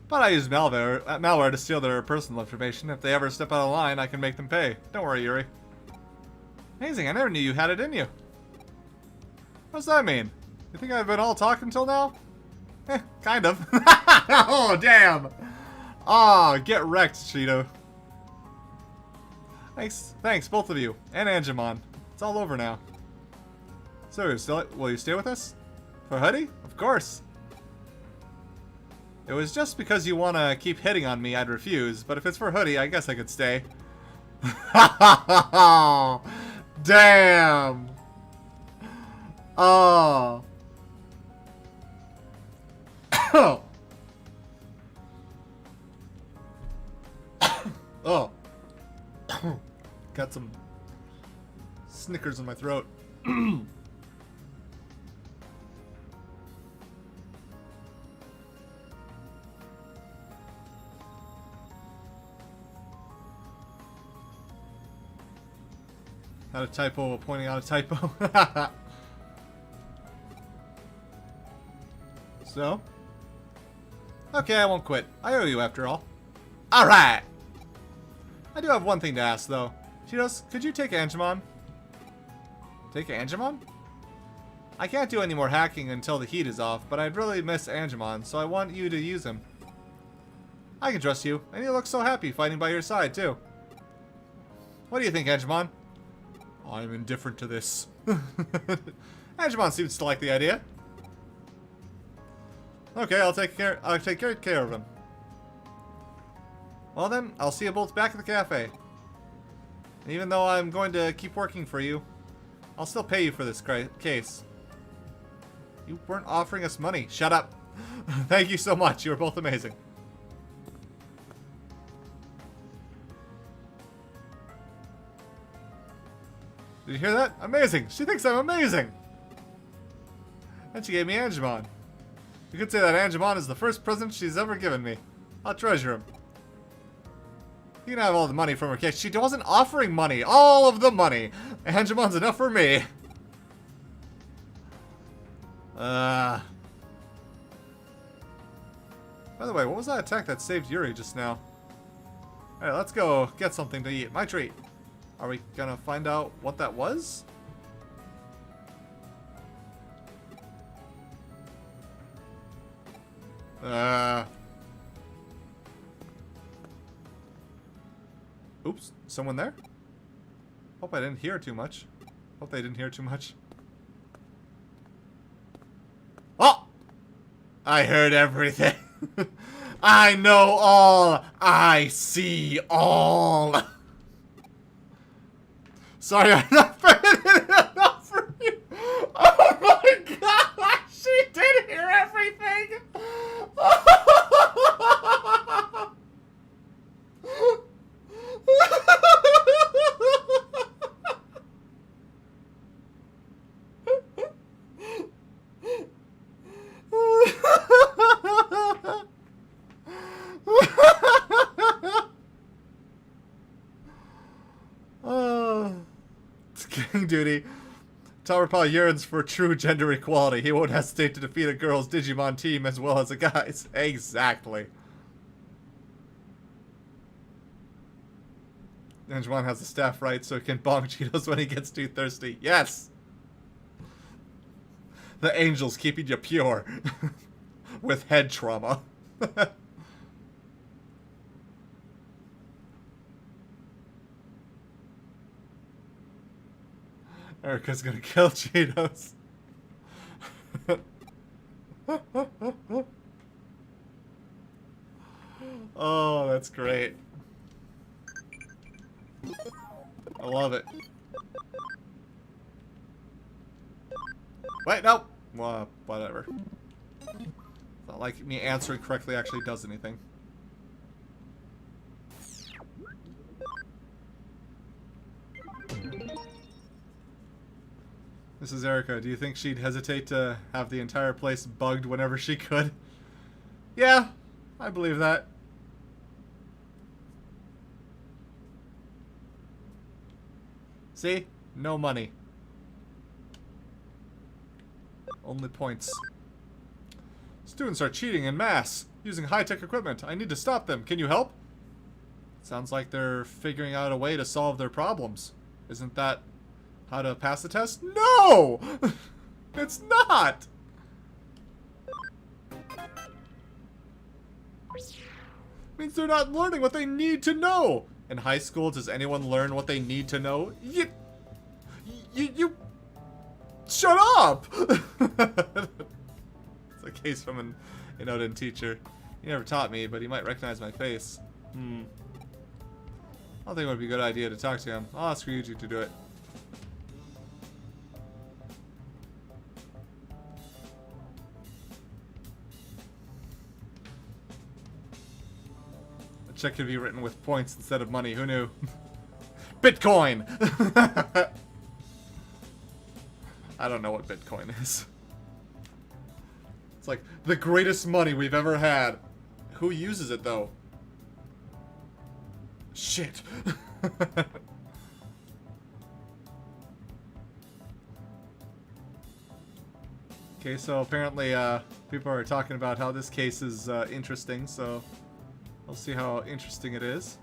But I use malware to steal their personal information. If they ever step out of line, I can make them pay. Don't worry, Yuri. Amazing, I never knew you had it in you. What's that mean? You think I've been all talk until now? Kind of. Oh, damn! Aw, get wrecked, Cheeto. Thanks, both of you. And Angemon. It's all over now. So, will you stay with us? For Hoodie? Of course. It was just because you want to keep hitting on me, I'd refuse. But if it's for Hoodie, I guess I could stay. Damn! Oh. Oh. Got some Snickers in my throat. Had a typo pointing out a typo. So? Okay, I won't quit. I owe you after all. Alright! I do have one thing to ask, though. Cheetos, could you take Angemon? Take Angemon? I can't do any more hacking until the heat is off, but I'd really miss Angemon, so I want you to use him. I can trust you, and you look so happy fighting by your side, too. What do you think, Angemon? I'm indifferent to this. Angemon seems to like the idea. Okay, I'll take care of him. Well then, I'll see you both back at the cafe. And even though I'm going to keep working for you, I'll still pay you for this case. You weren't offering us money. Shut up. Thank you so much. You were both amazing. Did you hear that? Amazing. She thinks I'm amazing. And she gave me Angemon. You could say that Angemon is the first present she's ever given me. I'll treasure him. You can have all the money from her case. She wasn't offering money. All of the money. Angemon's enough for me. By the way, what was that attack that saved Yuri just now? Alright, let's go get something to eat. My treat. Are we gonna find out what that was? Oops, someone there? Hope I didn't hear too much. Hope they didn't hear too much. Oh! I heard everything. I know all. I see all. Sorry, I'm not paying enough for you. Oh my gosh, she did hear everything. It's gang duty. Tauberpa yearns for true gender equality. He won't hesitate to defeat a girl's Digimon team as well as a guy's. Exactly. Angemon has the staff right so he can bong Cheetos when he gets too thirsty. Yes! The angel's keeping you pure. With head trauma. Erica's gonna kill Cheetos. Oh, that's great. I love it. Wait, no! Well, whatever. Not like me answering correctly actually does anything. This is Erica. Do you think she'd hesitate to have the entire place bugged whenever she could? Yeah, I believe that. See? No money. Only points. Students are cheating en masse, using high-tech equipment. I need to stop them. Can you help? Sounds like they're figuring out a way to solve their problems. Isn't that how to pass the test? No! It's not! Means they're not learning what they need to know. In high school, does anyone learn what they need to know? You shut up! It's a case from an Inoden teacher. He never taught me, but he might recognize my face. I don't think it would be a good idea to talk to him. I'll ask Ryuji to do it. A check could be written with points instead of money. Who knew? Bitcoin! I don't know what Bitcoin is. It's like the greatest money we've ever had. Who uses it though? Shit. Okay, so apparently people are talking about how this case is interesting, so we'll see how interesting it is.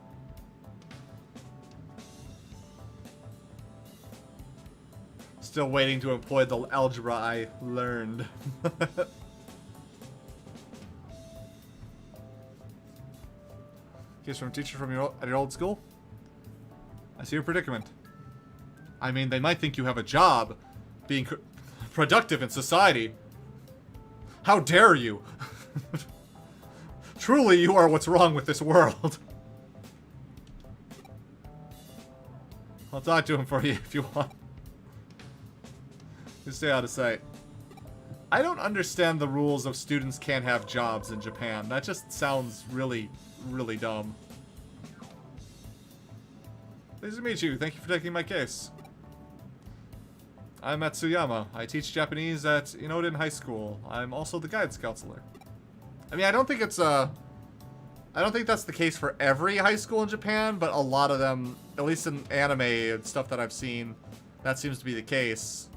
Still waiting to employ the algebra I learned. Case from a teacher from at your old school? I see your predicament. I mean, they might think you have a job, being productive in society. How dare you? Truly, you are what's wrong with this world. I'll talk to him for you if you want. You stay out of sight. I don't understand the rules of students can't have jobs in Japan. That just sounds really, really dumb. Pleased to meet you. Thank you for taking my case. I'm Matsuyama. I teach Japanese at Inoden High School. I'm also the guidance counselor. I mean, I don't think it's I don't think that's the case for every high school in Japan, but a lot of them, at least in anime and stuff that I've seen, that seems to be the case.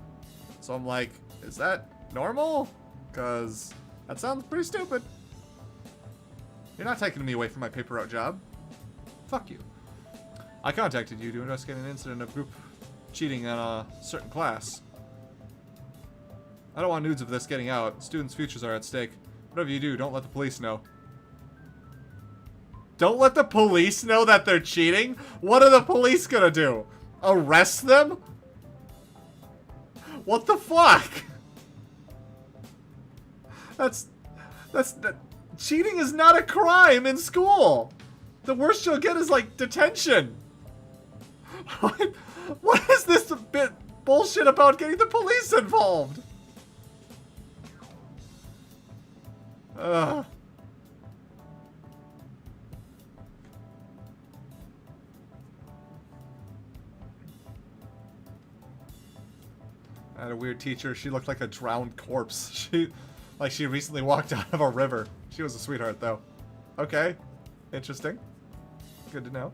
So I'm like, is that normal? Because that sounds pretty stupid. You're not taking me away from my paper route job. Fuck you. I contacted you to investigate an incident of group cheating in a certain class. I don't want news of this getting out. Students' futures are at stake. Whatever you do, don't let the police know. Don't let the police know that they're cheating? What are the police gonna do? Arrest them? What the fuck? That cheating is not a crime in school. The worst you'll get is like detention. What is this bit bullshit about getting the police involved? Ugh. I had a weird teacher. She looked like a drowned corpse. She recently walked out of a river. She was a sweetheart, though. Okay. Interesting. Good to know.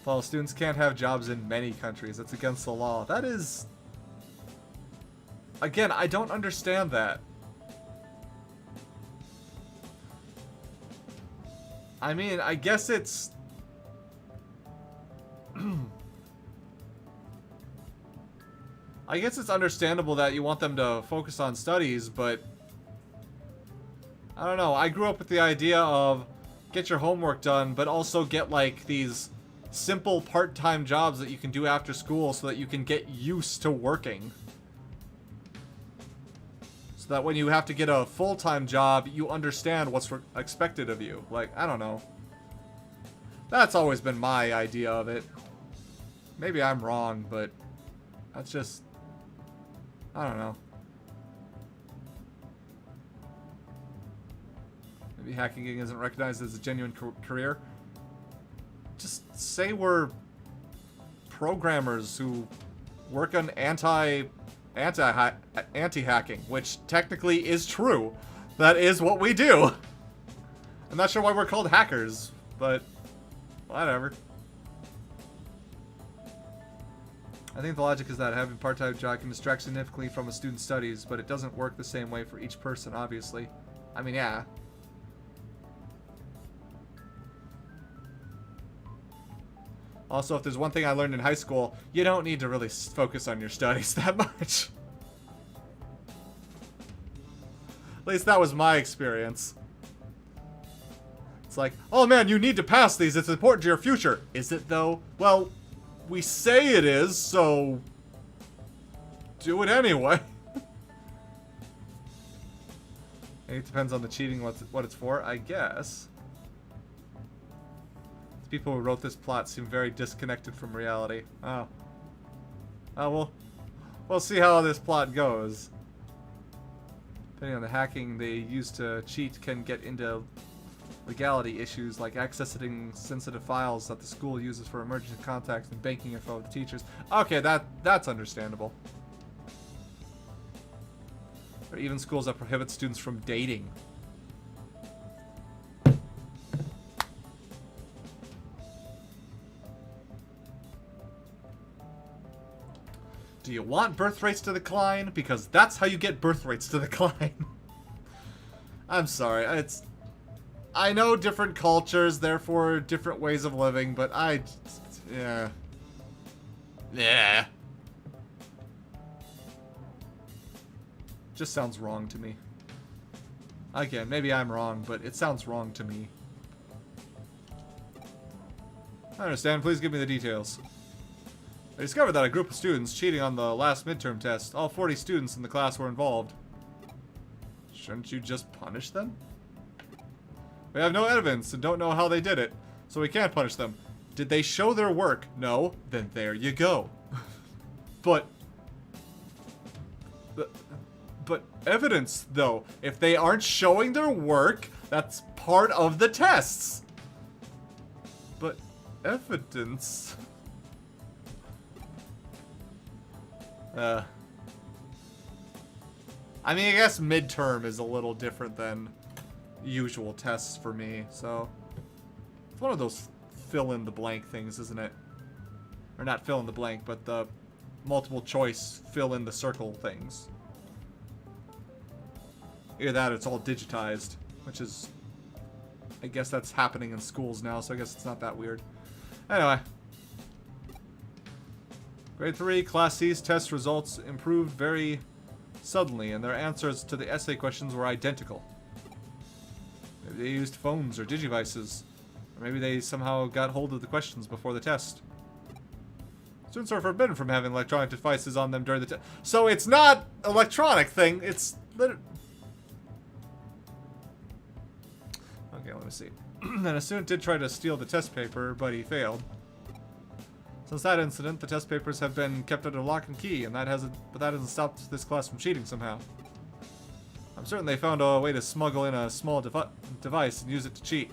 Fellow students can't have jobs in many countries. That's against the law. That is... Again, I don't understand that. I mean, I guess it's... I guess it's understandable that you want them to focus on studies, but... I don't know. I grew up with the idea of get your homework done, but also get, like, these simple part-time jobs that you can do after school so that you can get used to working. So that when you have to get a full-time job, you understand what's expected of you. Like, I don't know. That's always been my idea of it. Maybe I'm wrong, but that's just... I don't know. Maybe hacking isn't recognized as a genuine career. Just say we're programmers who work on anti-hacking, which technically is true. That is what we do. I'm not sure why we're called hackers, but whatever. I think the logic is that having a part-time job can distract significantly from a student's studies, but it doesn't work the same way for each person, obviously. I mean, yeah. Also, if there's one thing I learned in high school, you don't need to really focus on your studies that much. At least that was my experience. It's like, oh man, you need to pass these, it's important to your future. Is it though? Well, we say it is, so do it anyway. It depends on the cheating, what it's for, I guess. The people who wrote this plot seem very disconnected from reality. Oh. Oh, well, we'll see how this plot goes. Depending on the hacking they use to cheat can get into legality issues like accessing sensitive files that the school uses for emergency contacts and banking info of the teachers. Okay, that's understandable. Or even schools that prohibit students from dating. Do you want birth rates to decline? Because that's how you get birth rates to decline. I'm sorry, I know different cultures, therefore different ways of living, but yeah. Yeah. Just sounds wrong to me. Again, maybe I'm wrong, but it sounds wrong to me. I understand, please give me the details. I discovered that a group of students cheating on the last midterm test. All 40 students in the class were involved. Shouldn't you just punish them? We have no evidence and don't know how they did it, so we can't punish them. Did they show their work? No? Then there you go. But evidence, though. If they aren't showing their work, that's part of the tests. But evidence... I mean, I guess midterm is a little different than usual tests for me, so... It's one of those fill-in-the-blank things, isn't it? Or not fill-in-the-blank, but the multiple choice fill-in-the-circle things. Either that or it's all digitized, which is... I guess that's happening in schools now, so I guess it's not that weird. Anyway. Grade 3, Class C's test results improved very suddenly, and their answers to the essay questions were identical. Maybe they used phones or digivices, or maybe they somehow got hold of the questions before the test. Students are forbidden from having electronic devices on them during the test. So it's not an electronic thing, it's... Okay, let me see. And a student did try to steal the test paper, but he failed. Since that incident, the test papers have been kept under lock and key, and that hasn't stopped this class from cheating somehow. I'm certain they found a way to smuggle in a small device and use it to cheat.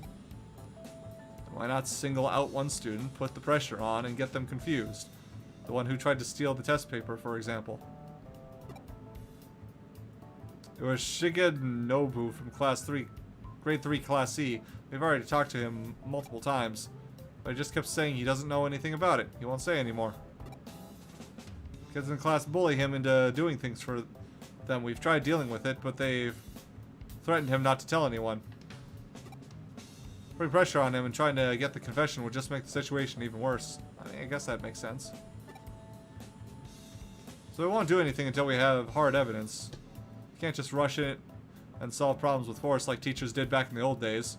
Why not single out one student, put the pressure on, and get them confused? The one who tried to steal the test paper, for example. It was Shigenobu from Grade 3 Class C. We've already talked to him multiple times. But he just kept saying he doesn't know anything about it. He won't say anymore. Kids in class bully him into doing things for them. We've tried dealing with it, but they've threatened him not to tell anyone. Putting pressure on him and trying to get the confession would just make the situation even worse. I mean, I guess that makes sense. So we won't do anything until we have hard evidence. You can't just rush it and solve problems with force like teachers did back in the old days.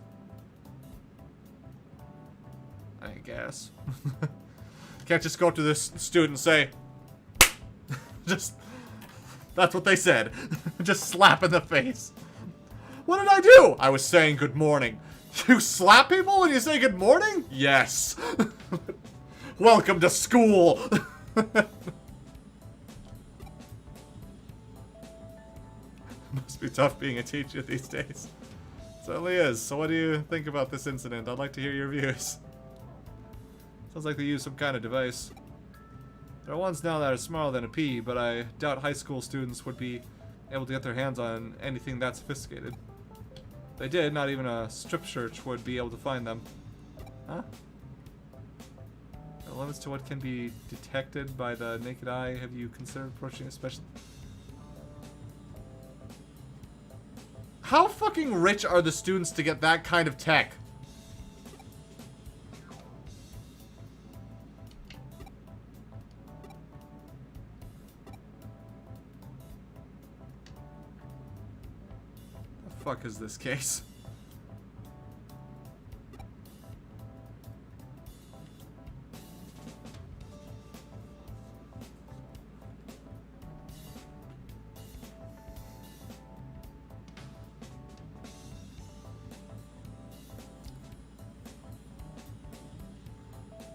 I guess. Can't just go up to this student and say, that's what they said. Just slap in the face. What did I do? I was saying good morning. You slap people when you say good morning? Yes. Welcome to school. Must be tough being a teacher these days. It certainly is. So what do you think about this incident? I'd like to hear your views. Sounds like they used some kind of device. There are ones now that are smaller than a pea, but I doubt high school students would be able to get their hands on anything that sophisticated. If they did, not even a strip search would be able to find them. Huh? There are limits to what can be detected by the naked eye. Have you considered approaching a special... How fucking rich are the students to get that kind of tech? The fuck is this case?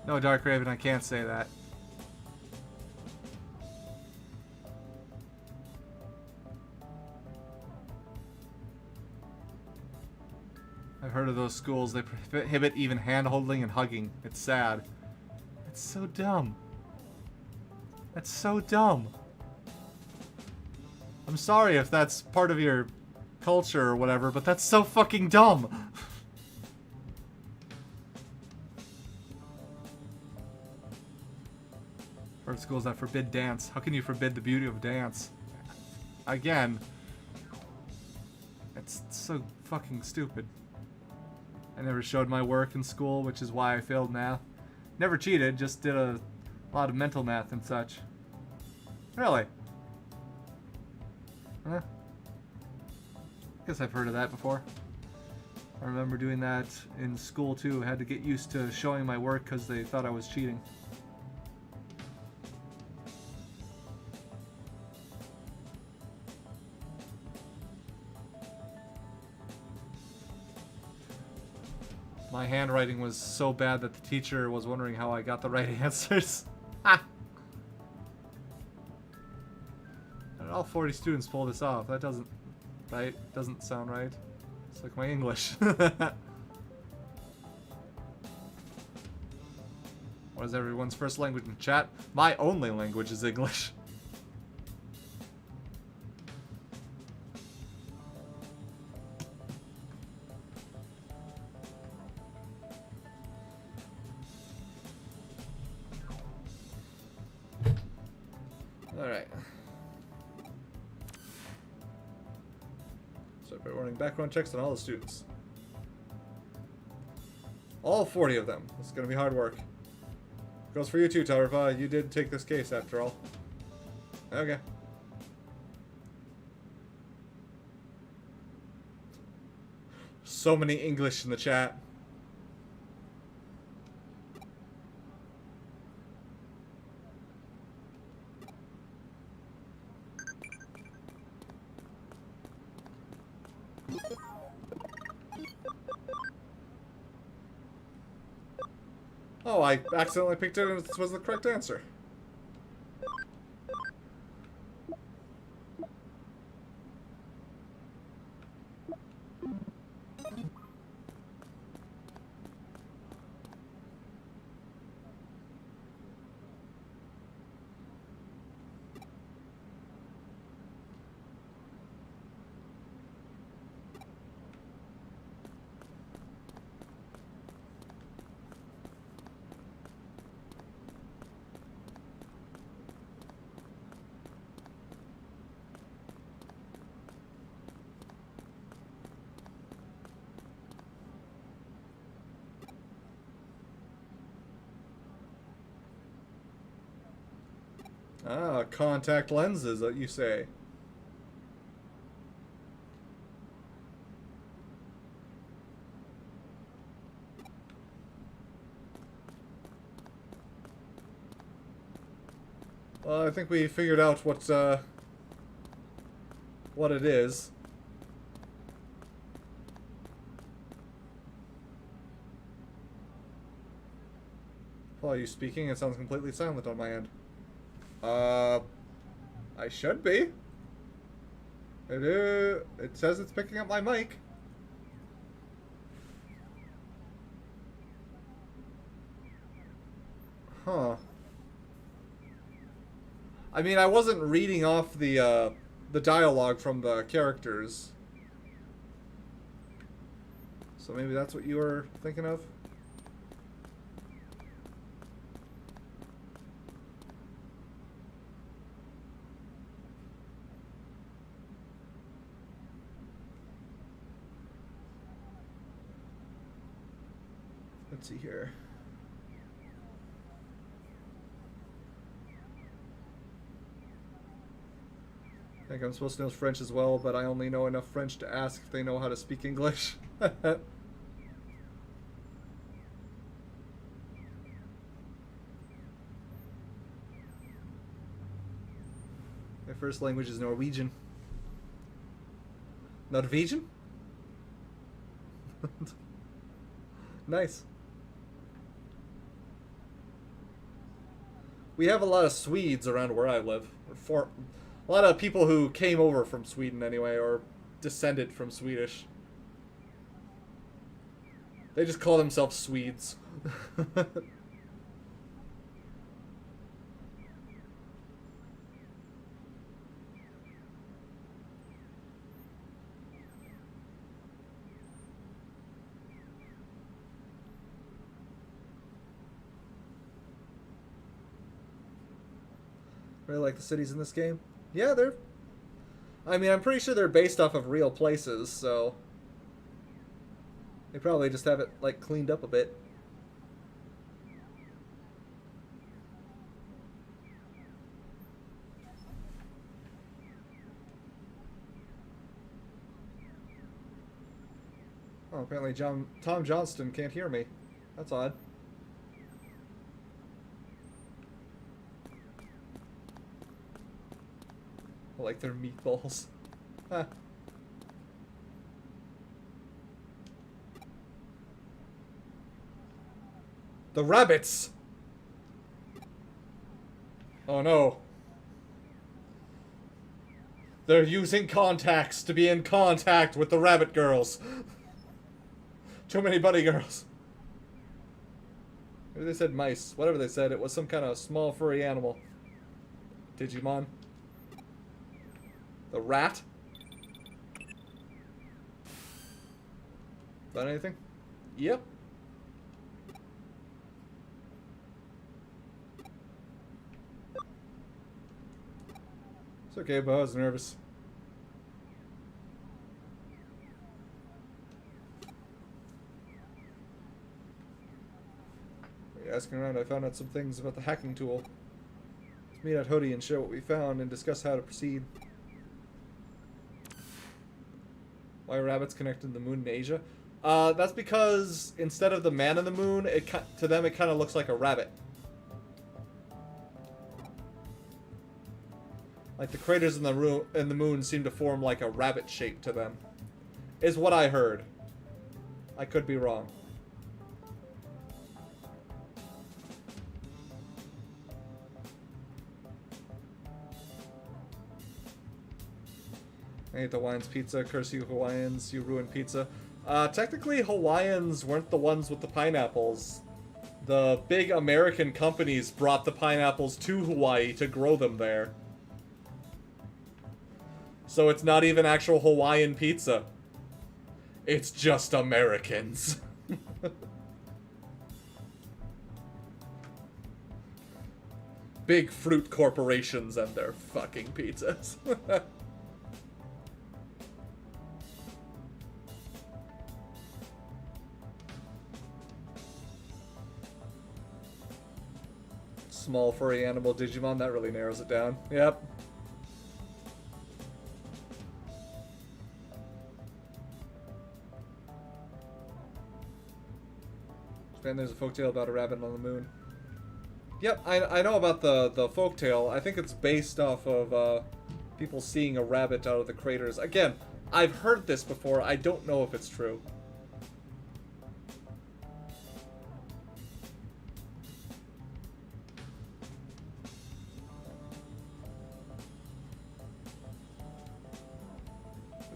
No, Dark Raven, I can't say that. I've heard of those schools. They prohibit even hand-holding and hugging. It's sad. It's so dumb. That's so dumb. I'm sorry if that's part of your culture or whatever, but that's so fucking dumb. Heard schools that forbid dance. How can you forbid the beauty of dance? Again. It's so fucking stupid. I never showed my work in school, which is why I failed math. Never cheated, just did a lot of mental math and such. Really? Huh? Guess I've heard of that before. I remember doing that in school too. I had to get used to showing my work because they thought I was cheating. My handwriting was so bad that the teacher was wondering how I got the right answers. Ha! And all 40 students pull this off. That doesn't... right? Doesn't sound right. It's like my English. What is everyone's first language in chat? My only language is English. Alright. So we're running background checks on all the students. All 40 of them. This is going to be hard work. Goes for you too, Tauberpa. You did take this case after all. Okay. So many English in the chat. Oh, I accidentally picked it and it was the correct answer. Ah, contact lenses, you say. Well, I think we figured out what it is. Paul, are you speaking? It sounds completely silent on my end. I should be. It says it's picking up my mic. Huh. I mean, I wasn't reading off the dialogue from the characters. So maybe that's what you were thinking of? Let's see here. I think I'm supposed to know French as well, but I only know enough French to ask if they know how to speak English. My first language is Norwegian. Norwegian? Nice. We have a lot of Swedes around where I live. A lot of people who came over from Sweden anyway, or descended from Swedish. They just call themselves Swedes. Really like the cities in this game. Yeah, they're... I mean, I'm pretty sure they're based off of real places, so... They probably just have it, like, cleaned up a bit. Oh, apparently Tom Johnston can't hear me. That's odd. I like their meatballs. Huh. The rabbits! Oh no. They're using contacts to be in contact with the rabbit girls. Too many bunny girls. Maybe they said mice. Whatever they said, it was some kind of small furry animal. Digimon. The rat? Got anything? Yep. It's okay, but I was nervous. Asking around, I found out some things about the hacking tool. Let's meet at Hoodie and share what we found and discuss how to proceed. Why are rabbits connected to the moon in Asia? That's because instead of the man in the moon, to them it kind of looks like a rabbit. Like the craters in the moon seem to form like a rabbit shape to them. Is what I heard. I could be wrong. I hate the Hawaiians pizza. Curse you Hawaiians, you ruined pizza. Technically Hawaiians weren't the ones with the pineapples. The big American companies brought the pineapples to Hawaii to grow them there. So it's not even actual Hawaiian pizza. It's just Americans. Big fruit corporations and their fucking pizzas. Small furry animal Digimon, that really narrows it down. Yep. And there's a folktale about a rabbit on the moon. Yep, I know about the folktale. I think it's based off of people seeing a rabbit out of the craters. Again, I've heard this before. I don't know if it's true.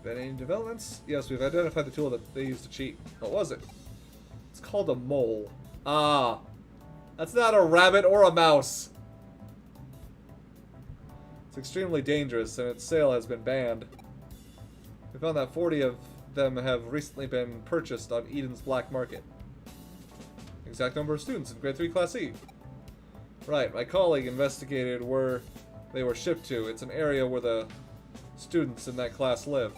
Any developments? Yes, we've identified the tool that they used to cheat. What was it? It's called a mole. Ah. That's not a rabbit or a mouse. It's extremely dangerous, and its sale has been banned. We found that 40 of them have recently been purchased on Eden's black market. Exact number of students in grade 3 Class E. Right, my colleague investigated where they were shipped to. It's an area where the students in that class live.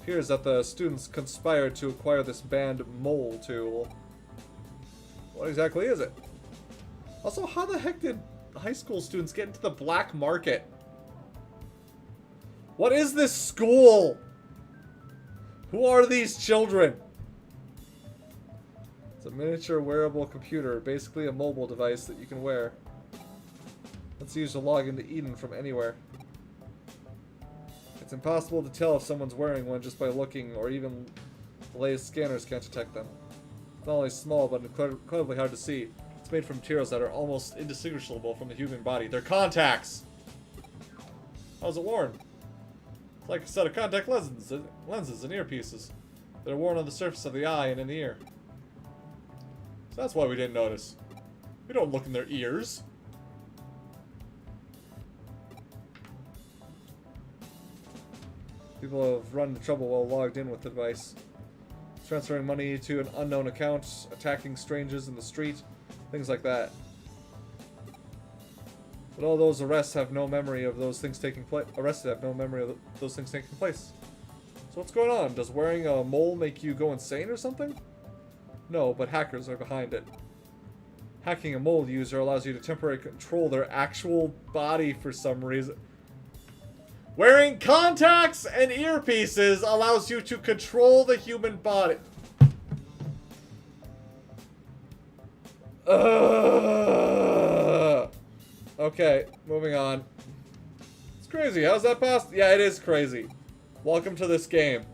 Appears that the students conspired to acquire this banned mole tool. What exactly is it? Also, how the heck did high school students get into the black market? What is this school? Who are these children? It's a miniature wearable computer, basically a mobile device that you can wear. It's used to log into Eden from anywhere. It's impossible to tell if someone's wearing one just by looking, or even the latest scanners can't detect them. It's not only small, but incredibly hard to see. It's made from materials that are almost indistinguishable from the human body. They're contacts! How's it worn? It's like a set of contact lenses and earpieces that are worn on the surface of the eye and in the ear. So that's why we didn't notice. We don't look in their ears. People have run into trouble while logged in with the device. Transferring money to an unknown account, attacking strangers in the street, things like that. But all those arrests have no memory of those things taking place. Arrested have no memory of those things taking place. So what's going on? Does wearing a mole make you go insane or something? No, but hackers are behind it. Hacking a mole user allows you to temporarily control their actual body for some reason. Wearing contacts and earpieces allows you to control the human body. Okay, moving on. It's crazy. How's that possible? Yeah, it is crazy. Welcome to this game.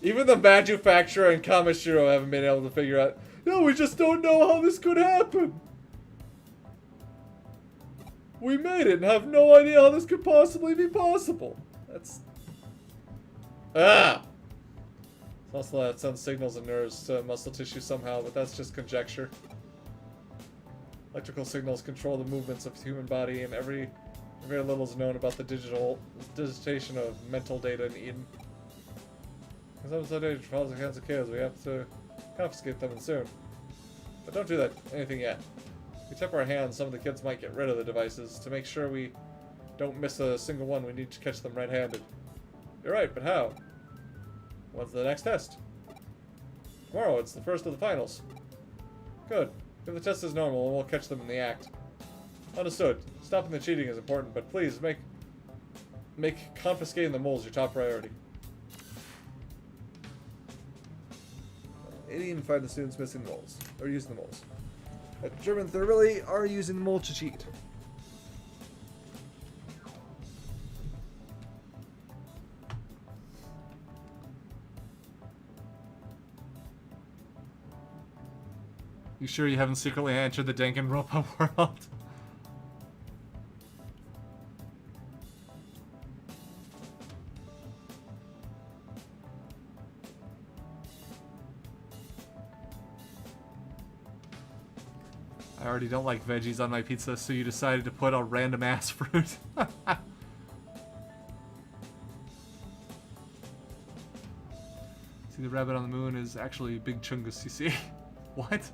Even the manufacturer and Kamishiro haven't been able to figure out. No, we just don't know how this could happen. We made it and have no idea how this could possibly be possible. That's... Ah! It's also that sends signals and nerves to muscle tissue somehow, but that's just conjecture. Electrical signals control the movements of the human body, and very little is known about the digitation of mental data in Eden. Because episode age falls against the kids, we have to confiscate them soon. But don't do that anything yet. If we tip our hands, some of the kids might get rid of the devices. To make sure we don't miss a single one, we need to catch them red-handed. You're right, but how? When's the next test? Tomorrow, it's the first of the finals. Good. If the test is normal, we'll catch them in the act. Understood. Stopping the cheating is important, but please make confiscating the moles your top priority. 80 find the students missing the moles, or using the moles. German, they really are using the mole to cheat. You sure you haven't secretly entered the Danganronpa world? I already don't like veggies on my pizza, so you decided to put a random ass fruit. See, the rabbit on the moon is actually Big Chungus, you see? What?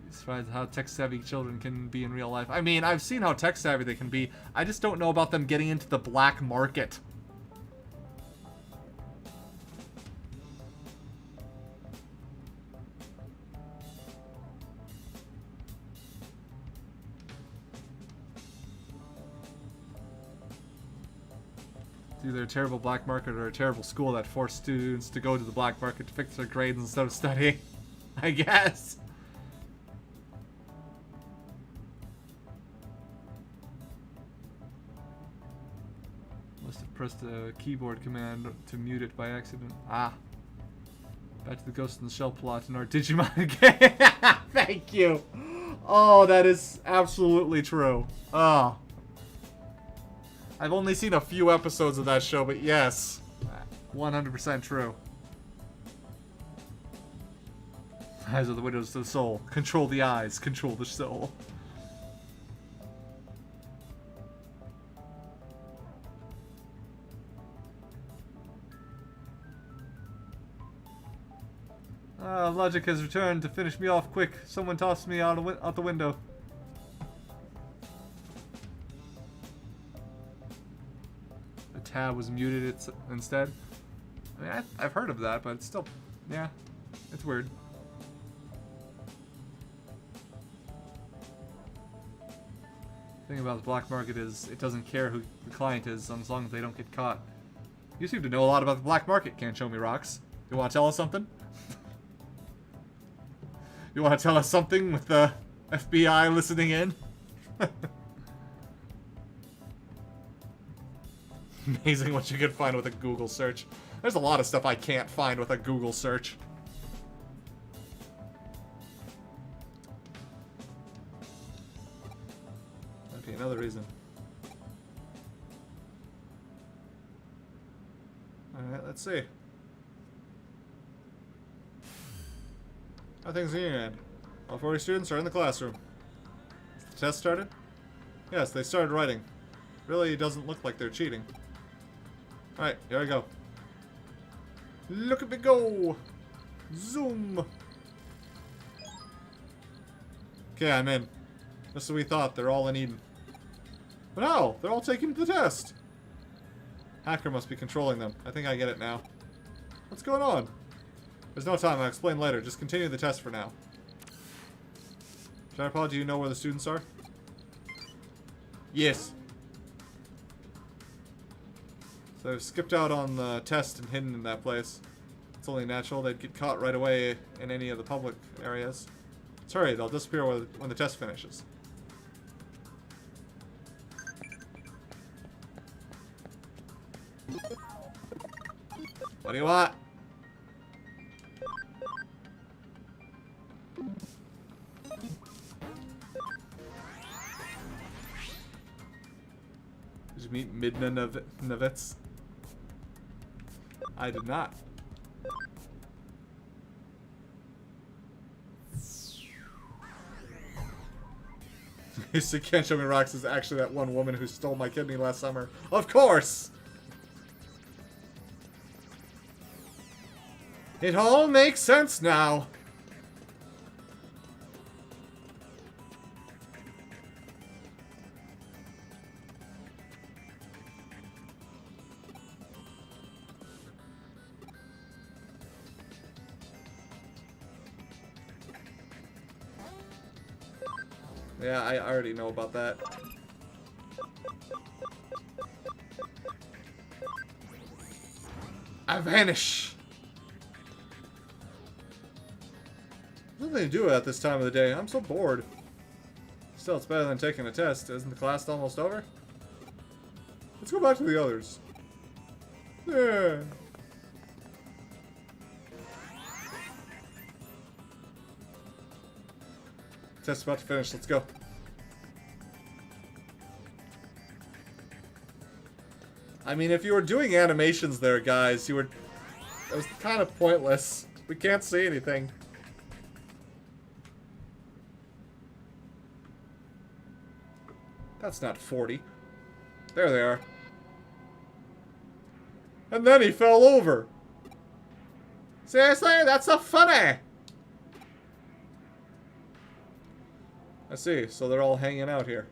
Surprised how tech-savvy children can be in real life. I mean, I've seen how tech-savvy they can be. I just don't know about them getting into the black market. It's either a terrible black market or a terrible school that forced students to go to the black market to fix their grades instead of studying. I guess. Must have pressed a keyboard command to mute it by accident. Ah. Back to the Ghost in the Shell plot in our Digimon game. Thank you. Oh, that is absolutely true. Oh. I've only seen a few episodes of that show, but yes. 100% true. Eyes are the windows to the soul. Control the eyes, control the soul. Logic has returned to finish me off quick. Someone tossed me out the window. The tab was muted instead. I mean, I've heard of that, but it's still, yeah, it's weird. The thing about the black market is it doesn't care who the client is as long as they don't get caught. You seem to know a lot about the black market, Can't Show Me Rocks. You want to tell us something? You want to tell us something with the FBI listening in? Amazing what you can find with a Google search. There's a lot of stuff I can't find with a Google search. That'd be another reason. Alright, let's see. How are things in your end? All 40 students are in the classroom. Has the test started? Yes, they started writing. Really doesn't look like they're cheating. Alright, here I go. Look at me go! Zoom! Okay, I'm in. Just as we thought, they're all in Eden. But how? They're all taking the test! Hacker must be controlling them. I think I get it now. What's going on? There's no time, I'll explain later. Just continue the test for now. Tauberpa, do you know where the students are? Yes. So they've skipped out on the test and hidden in that place. It's only natural they'd get caught right away in any of the public areas. Let's hurry, they'll disappear when the test finishes. What do you want? Did you meet Midna Novitz? I did not. You Can't Show Me Rocks is actually that one woman who stole my kidney last summer. Of course! It all makes sense now. Yeah, I already know about that. I vanish! There's nothing to do at this time of the day. I'm so bored. Still, it's better than taking a test. Isn't the class almost over? Let's go back to the others. Yeah. Test's about to finish. Let's go. I mean, if you were doing animations there, guys, you were... It was kind of pointless. We can't see anything. That's not 40. There they are. And then he fell over. Seriously? That's so funny! I see, so they're all hanging out here.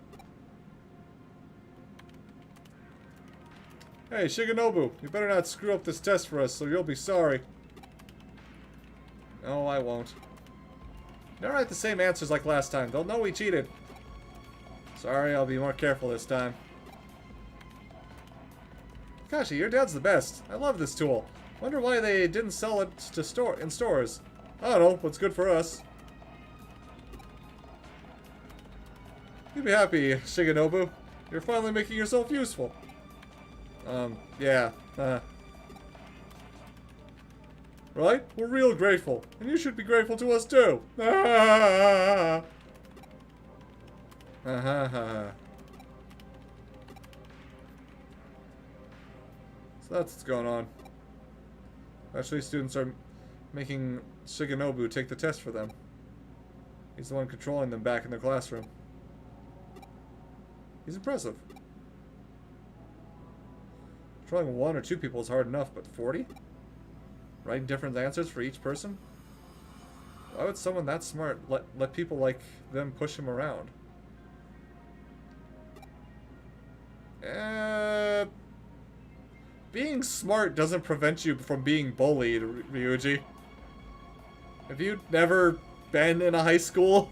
Hey, Shigenobu, you better not screw up this test for us, so you'll be sorry. No, I won't. Don't write the same answers like last time. They'll know we cheated. Sorry, I'll be more careful this time. Kashi, your dad's the best. I love this tool. Wonder why they didn't sell it to in stores. I don't know, what's good for us. You'd be happy, Shigenobu. You're finally making yourself useful. Yeah. Right? We're real grateful. And you should be grateful to us, too. So that's what's going on. Actually, students are making Shigenobu take the test for them. He's the one controlling them back in the classroom. He's impressive. Controlling 1 or 2 people is hard enough, but 40? Writing different answers for each person? Why would someone that smart let people like them push him around? Being smart doesn't prevent you from being bullied, Ryuji. Have you never been in a high school?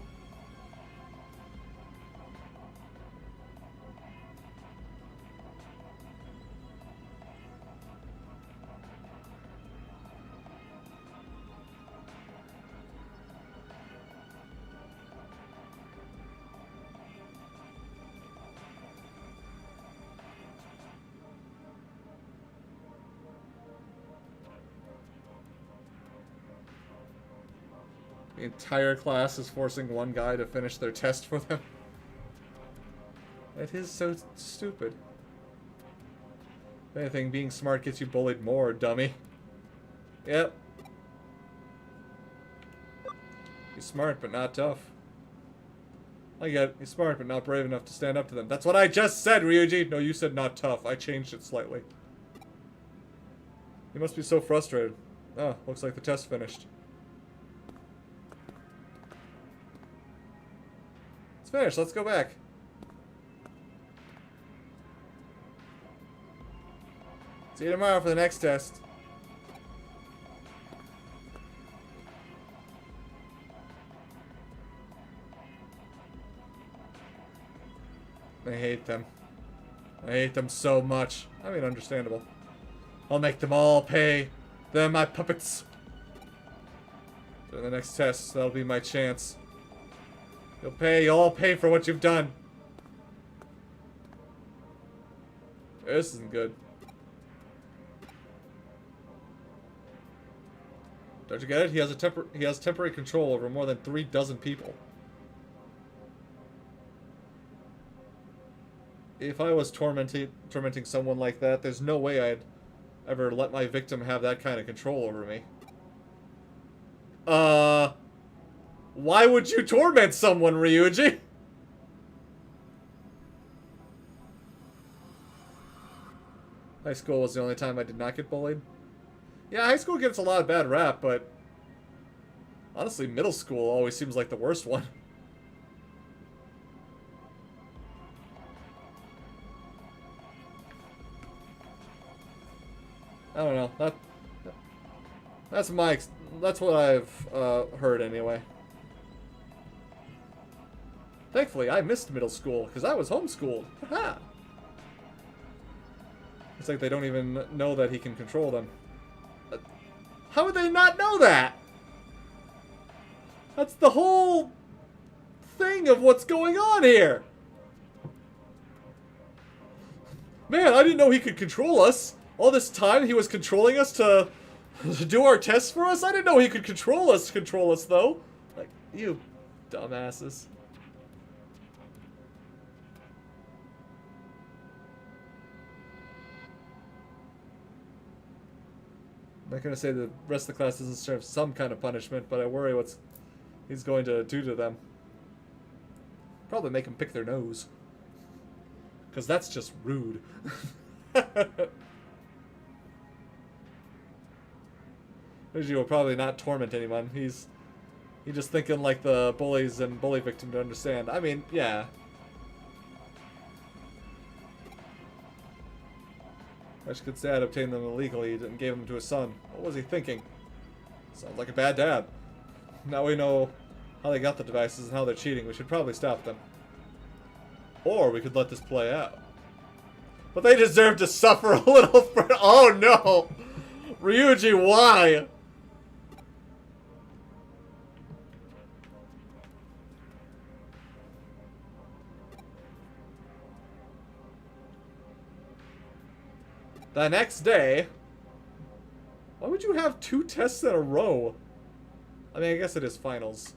The entire class is forcing one guy to finish their test for them. It is so stupid. If anything, being smart gets you bullied more, dummy. Yep. He's smart, but not tough. I get it. He's smart, but not brave enough to stand up to them. That's what I just said, Ryuji! No, you said not tough. I changed it slightly. You must be so frustrated. Oh, looks like the test finished. It's finished. Let's go back. See you tomorrow for the next test. I hate them. I hate them so much. I mean, understandable. I'll make them all pay. They're my puppets. During the next test, that'll be my chance. You'll all pay for what you've done. This isn't good. Don't you get it? He has temporary control over more than 36 people. If I was tormenting someone like that, there's no way I'd ever let my victim have that kind of control over me. Why would you torment someone, Ryuji? High school was the only time I did not get bullied. Yeah, high school gets a lot of bad rap, but honestly, middle school always seems like the worst one. I don't know. That's what I've heard anyway. Thankfully, I missed middle school because I was homeschooled. Haha. It's like they don't even know that he can control them. How would they not know that? That's the whole thing of what's going on here. Man, I didn't know he could control us. All this time he was controlling us to do our tests for us? I didn't know he could control us though. Like, you dumbasses. I'm not gonna say the rest of the class doesn't serve some kind of punishment, but I worry what he's going to do to them. Probably make them pick their nose. Because that's just rude. Usually will probably not torment anyone. He's just thinking like the bullies and bully victim to understand. I mean, yeah. I could say I'd obtained them illegally and gave them to his son. What was he thinking? Sounds like a bad dad. Now we know how they got the devices and how they're cheating. We should probably stop them. Or we could let this play out. But they deserve to suffer a little for— oh no! Ryuji, why? The next day... Why would you have 2 tests in a row? I mean, I guess it is finals.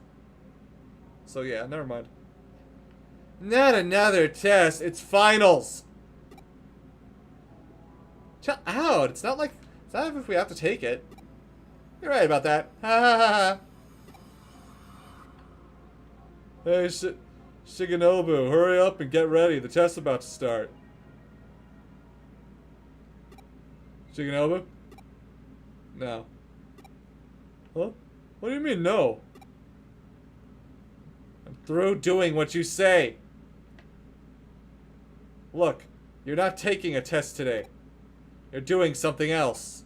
So yeah, never mind. Not another test, it's finals! Chill out, it's not like if we have to take it. You're right about that. Ha ha ha ha. Hey, Shigenobu, hurry up and get ready. The test's about to start. Shigenobu? No. Huh? What do you mean, no? I'm through doing what you say. Look, you're not taking a test today. You're doing something else.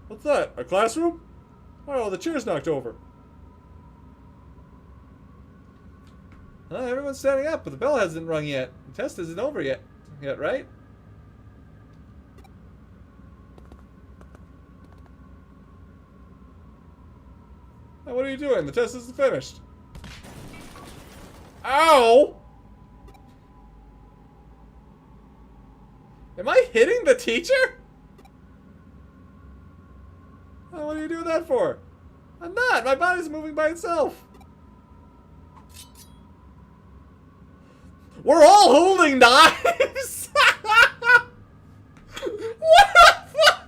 What's that? A classroom? Oh, the chair's knocked over. Everyone's standing up, but the bell hasn't rung yet. The test isn't over yet, right? Hey, what are you doing? The test isn't finished. Ow! Am I hitting the teacher? Oh, what are you doing that for? I'm not! My body's moving by itself! We're all holding knives! What the fuck?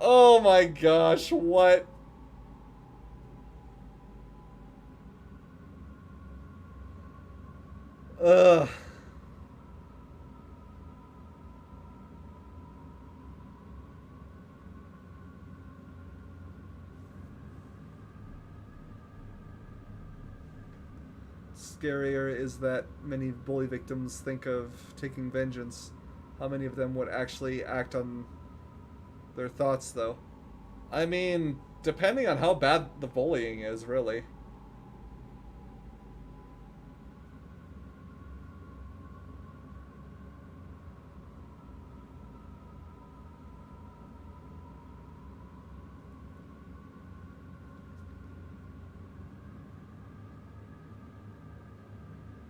Oh my gosh, what? Ugh. Scarier is that many bully victims think of taking vengeance. How many of them would actually act on their thoughts, though? I mean, depending on how bad the bullying is, really.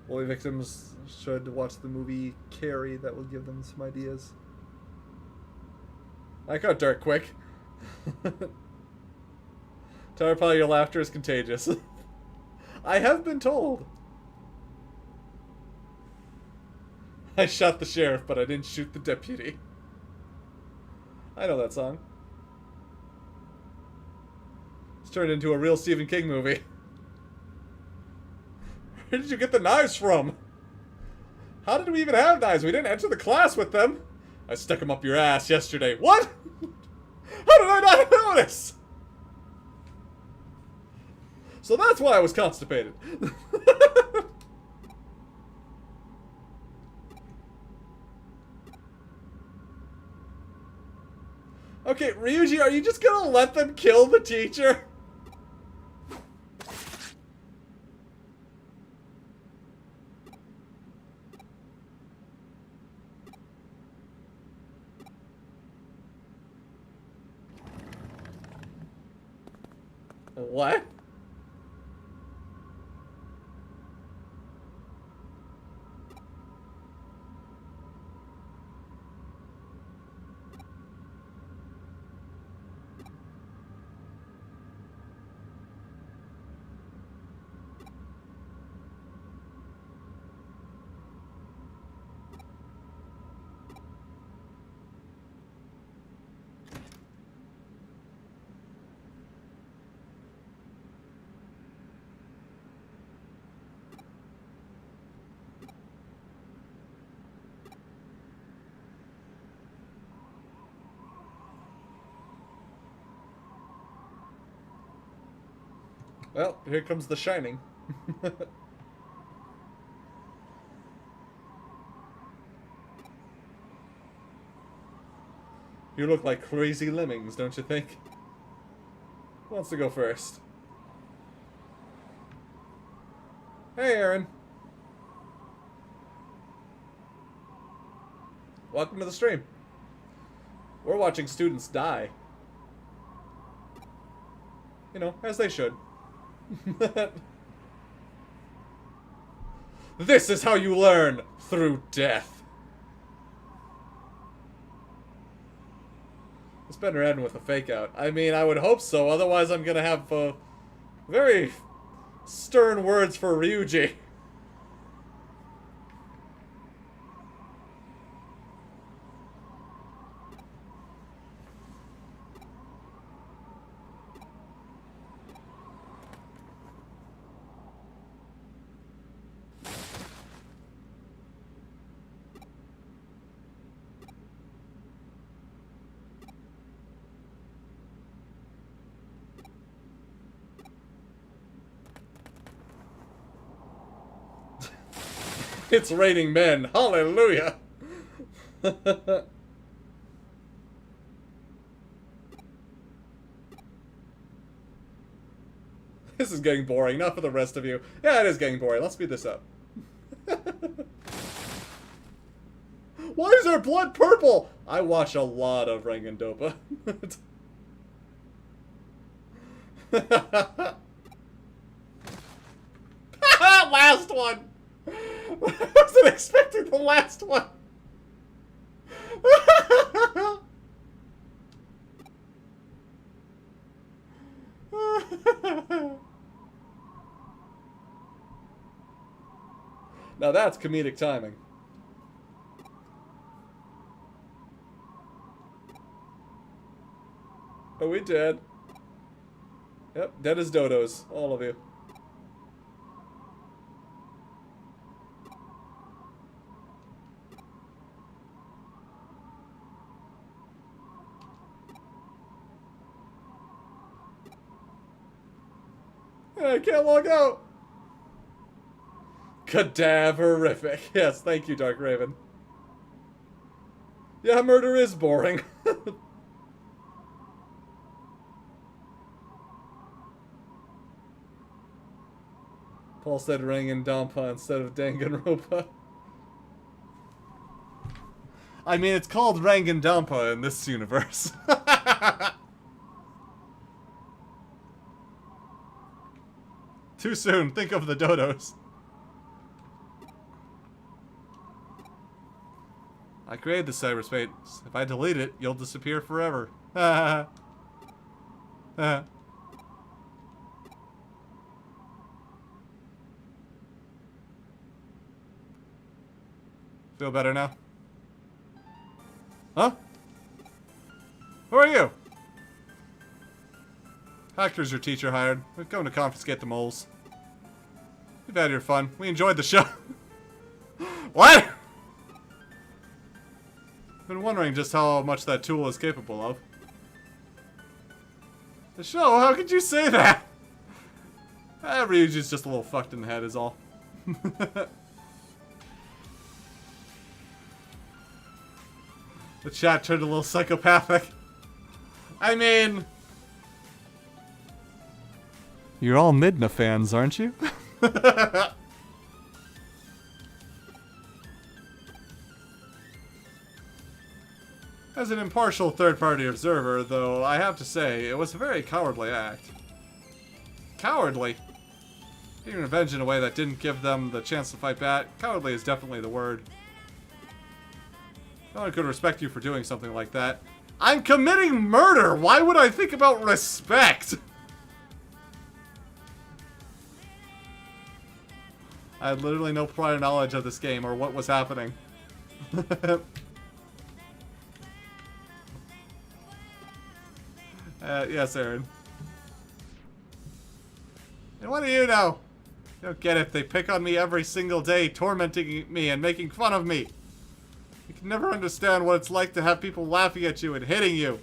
Bully victims should watch the movie Carrie. That will give them some ideas. I got dark quick. Tauberpa, your laughter is contagious. I have been told. I shot the sheriff, but I didn't shoot the deputy. I know that song. It's turned into a real Stephen King movie. Where did you get the knives from? How did we even have knives? We didn't enter the class with them. I stuck them up your ass yesterday. What? How did I not notice? So that's why I was constipated. Okay, Ryuji, are you just gonna let them kill the teacher? What? Well, here comes The Shining. You look like crazy lemmings, don't you think? Who wants to go first? Hey, Aaron. Welcome to the stream. We're watching students die. You know, as they should. This is how you learn, through death. better end with a fake out. I mean, I would hope so. Otherwise, I'm gonna have very stern words for Ryuji. It's raining men. Hallelujah. This is getting boring. Not for the rest of you. Yeah, it is getting boring. Let's speed this up. Why is our blood purple? I watch a lot of Rangandopa. Last one! I wasn't expecting the last one. Now that's comedic timing. Are we dead? Yep, dead as dodos, all of you. I can't log out. Cadaverific. Yes, thank you, Dark Raven. Yeah, murder is boring. Paul said Rangandompa instead of Danganronpa. I mean, it's called Rangandompa in this universe. Too soon. Think of the dodos. I created the cyberspace. If I delete it, you'll disappear forever. Feel better now? Huh? Who are you? Hector's your teacher hired. We've come to confiscate the moles. You've had your fun. We enjoyed the show. What? Been wondering just how much that tool is capable of. The show? How could you say that? Ryuji's just a little fucked in the head is all. The chat turned a little psychopathic. I mean... You're all Midna fans, aren't you? As an impartial third-party observer, though, I have to say, it was a very cowardly act. Cowardly? Taking revenge in a way that didn't give them the chance to fight back. Cowardly is definitely the word. No one could respect you for doing something like that. I'm committing murder! Why would I think about respect? I had literally no prior knowledge of this game or what was happening. Yes, Aaron. And what do you know? You don't get it. They pick on me every single day, tormenting me and making fun of me. You can never understand what it's like to have people laughing at you and hitting you.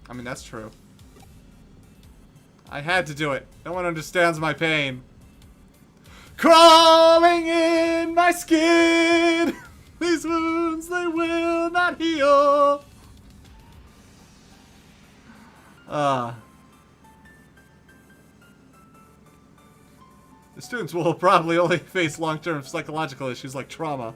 I mean, that's true. I had to do it. No one understands my pain. Crawling in my skin. These wounds, they will not heal. The students will probably only face long-term psychological issues like trauma.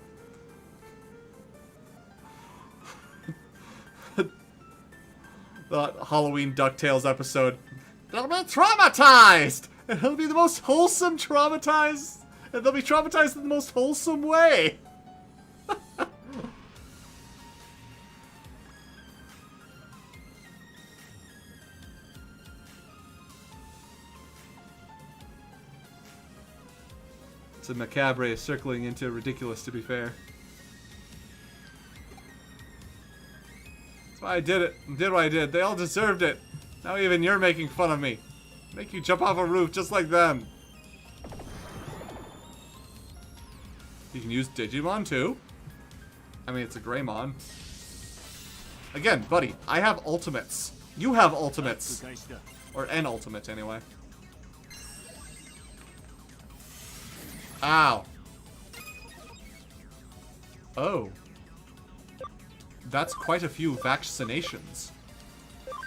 The Halloween DuckTales episode. They'll be traumatized! And it'll be the most wholesome traumatized. And they'll be traumatized in the most wholesome way. It's a macabre circling into ridiculous, to be fair. That's why I did it. I did what I did. They all deserved it. Now even you're making fun of me. Make you jump off a roof just like them. You can use Digimon too. I mean, it's a Greymon. Again, buddy, I have ultimates. You have ultimates. Or an ultimate, anyway. Ow. Oh. That's quite a few vaccinations.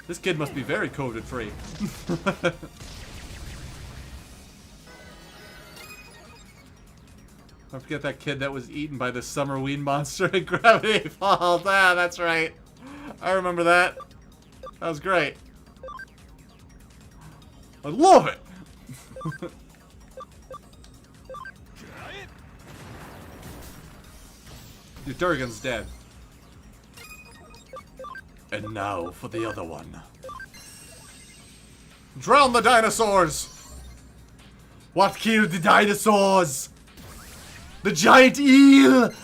This kid must be very COVID-free. Don't forget that kid that was eaten by the summer weed monster in Gravity Falls. Ah, that's right. I remember that. That was great. I love it! Your Durgan's dead. And now for the other one. Drown the dinosaurs! What killed the dinosaurs? The giant eel!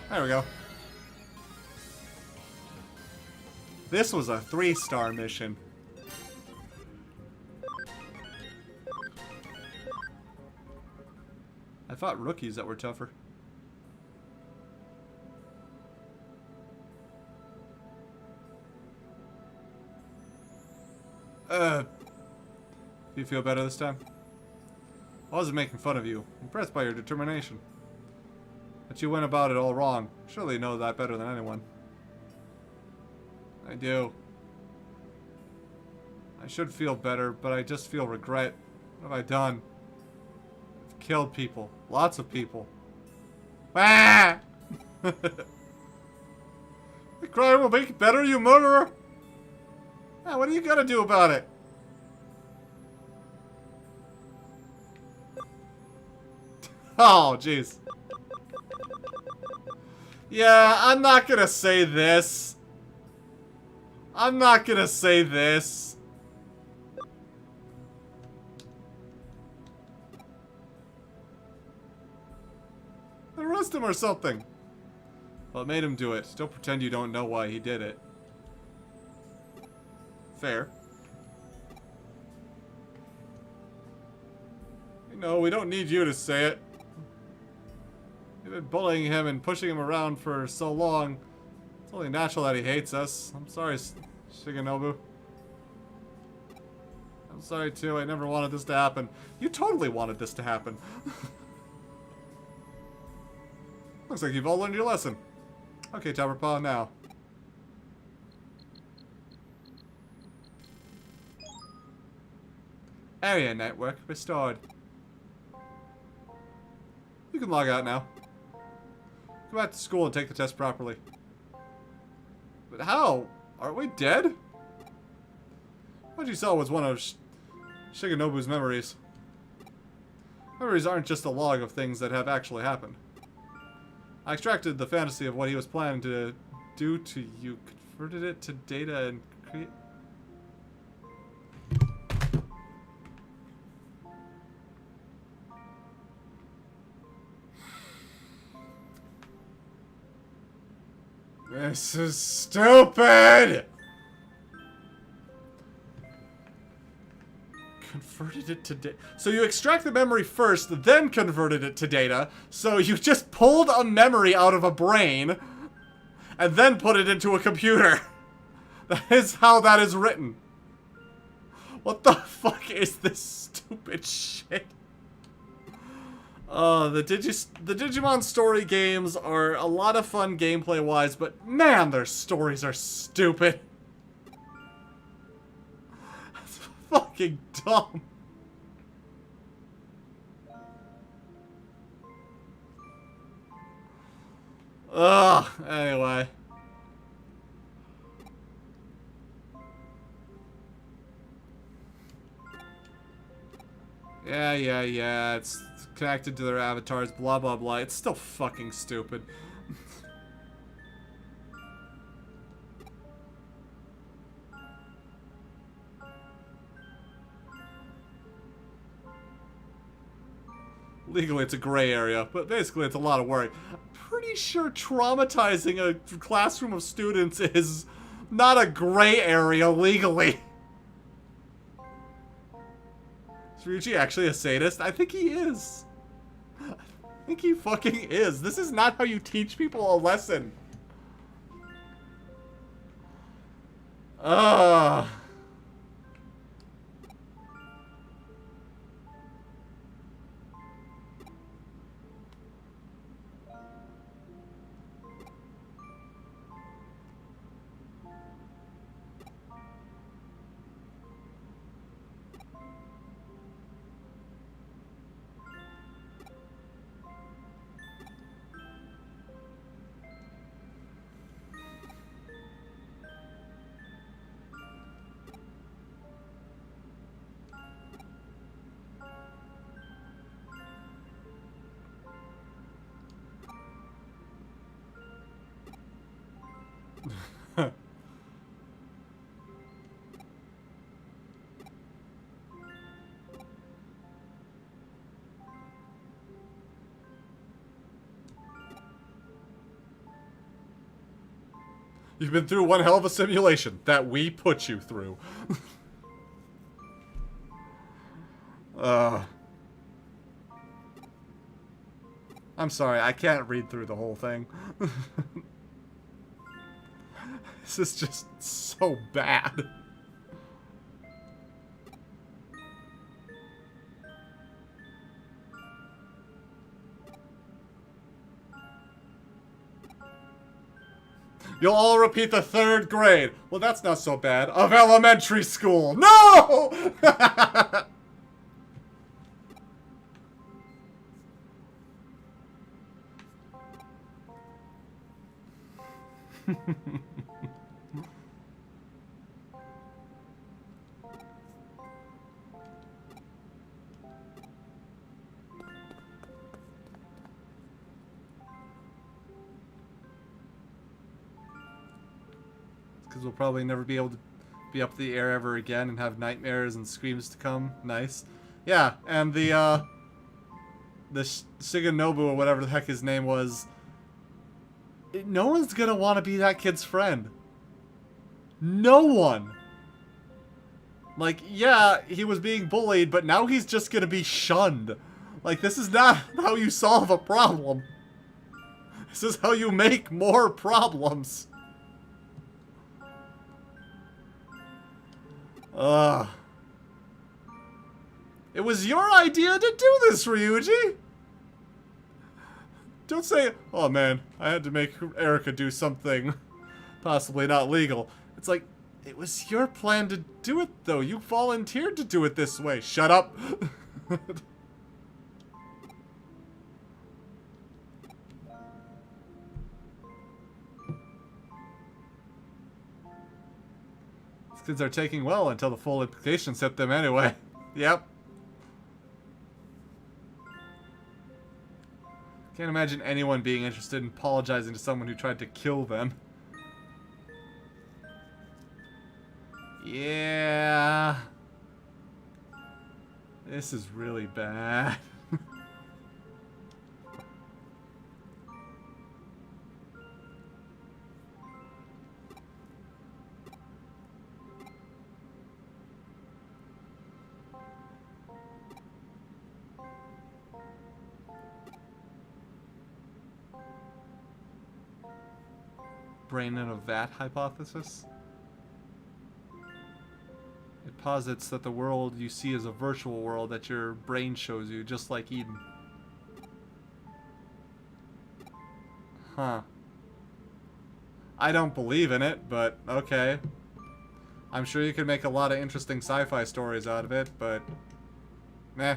There we go. This was a 3-star mission. I fought rookies that were tougher. Do you feel better this time? I wasn't making fun of you. Impressed by your determination. But you went about it all wrong. Surely you know that better than anyone. I do. I should feel better, but I just feel regret. What have I done? I've killed people. Lots of people. Ah! The crime will make it better, you murderer! Yeah, what are you gonna do about it? Oh, jeez. Yeah, I'm not gonna say this. I'm not gonna say this. Arrest him or something. Well, it made him do it. Don't pretend you don't know why he did it. Fair. You know, we don't need you to say it. You've been bullying him and pushing him around for so long. It's only natural that he hates us. I'm sorry, Shigenobu. I'm sorry too, I never wanted this to happen. You totally wanted this to happen. Looks like you've all learned your lesson. Okay, Tauberpa, now. Area network restored. You can log out now. Go back to school and take the test properly. But how? Aren't we dead? What you saw was one of Shigenobu's memories. Memories aren't just a log of things that have actually happened. I extracted the fantasy of what he was planning to do to you, converted it to data, and create... This is stupid! Converted it to data. So you extract the memory first, then converted it to data. So you just pulled a memory out of a brain, and then put it into a computer. That is how that is written. What the fuck is this stupid shit? The Digimon story games are a lot of fun gameplay-wise, but man, their stories are stupid. That's fucking dumb. Ugh, anyway. Yeah, it's connected to their avatars, blah, blah, blah. It's still fucking stupid. Legally, it's a gray area, but basically it's a lot of work. I'm pretty sure traumatizing a classroom of students is not a gray area legally. Is Ryuji actually a sadist? I think he is. I think he fucking is. This is not how you teach people a lesson. Ugh. You've been through one hell of a simulation that we put you through. I'm sorry, I can't read through the whole thing. This is just so bad. You'll all repeat the 3rd grade. Well, that's not so bad. Of elementary school. No! Because we'll probably never be able to be up the air ever again and have nightmares and screams to come. Nice. Yeah, and the Shigenobu or whatever the heck his name was, no one's gonna want to be that kid's friend. No one. Like, yeah, he was being bullied, but now he's just gonna be shunned. Like, this is not how you solve a problem. This is how you make more problems. It was your idea to do this, Ryuji! Don't say, oh man, I had to make Erica do something possibly not legal. It's like, it was your plan to do it, though. You volunteered to do it this way. Shut up! These kids are taking well until the full implications hit them anyway. Yep. Can't imagine anyone being interested in apologizing to someone who tried to kill them. Yeah. This is really bad. Brain in a vat hypothesis. It posits that the world you see is a virtual world that your brain shows you, just like Eden. Huh. I don't believe in it, but okay. I'm sure you could make a lot of interesting sci-fi stories out of it, but meh.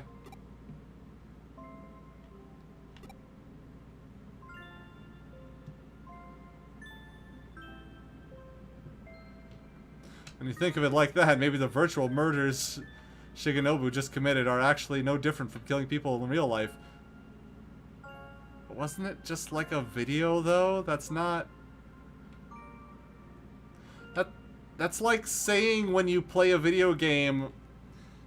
When you think of it like that, maybe the virtual murders Shigenobu just committed are actually no different from killing people in real life. But wasn't it just like a video, though? That's not... That's like saying when you play a video game,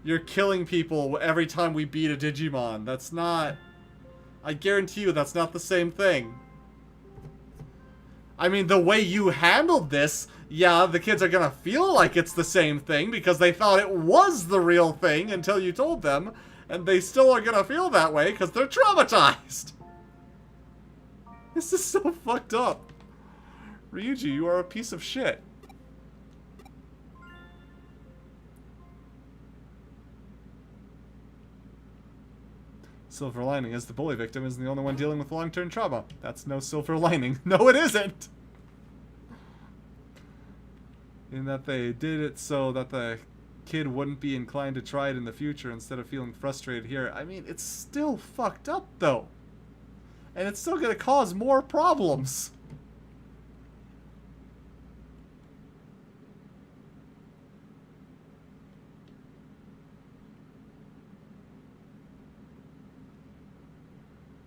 you're killing people every time we beat a Digimon. That's not... I guarantee you that's not the same thing. I mean, the way you handled this, yeah, the kids are gonna feel like it's the same thing because they thought it was the real thing until you told them, and they still are gonna feel that way because they're traumatized. This is so fucked up. Ryuji, you are a piece of shit. Silver lining is the bully victim isn't the only one dealing with long-term trauma. That's no silver lining. No, it isn't! In that they did it so that the kid wouldn't be inclined to try it in the future instead of feeling frustrated here. I mean, it's still fucked up, though. And it's still gonna cause more problems.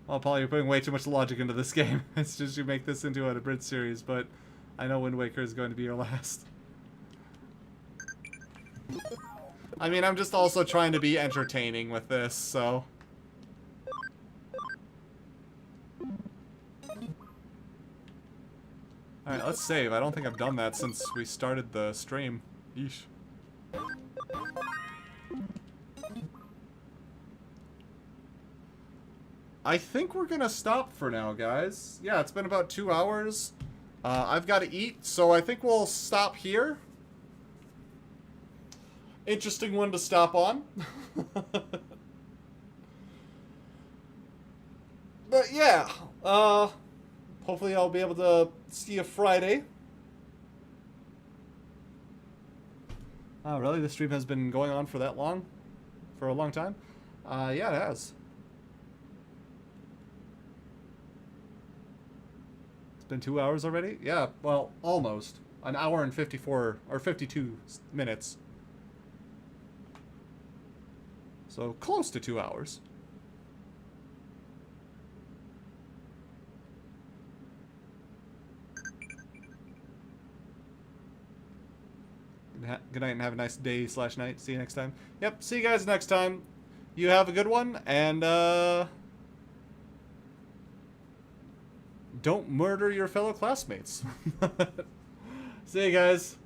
Well, Paul, you're putting way too much logic into this game. It's just you make this into an abridged series, but I know Wind Waker is going to be your last. I mean, I'm just also trying to be entertaining with this, so... Alright, let's save. I don't think I've done that since we started the stream. Yeesh. I think we're gonna stop for now, guys. Yeah, it's been about 2 hours. I've got to eat, so I think we'll stop here. Interesting one to stop on. But yeah, hopefully I'll be able to see you Friday. Oh, really? The stream has been going on for that long? For a long time? Yeah, it has. Been 2 hours already? Yeah, well, almost. An hour and 54 or 52 minutes. So close to 2 hours. Good night and have a nice day/night. See you next time. Yep, see you guys next time. You have a good one, and don't murder your fellow classmates. See you guys.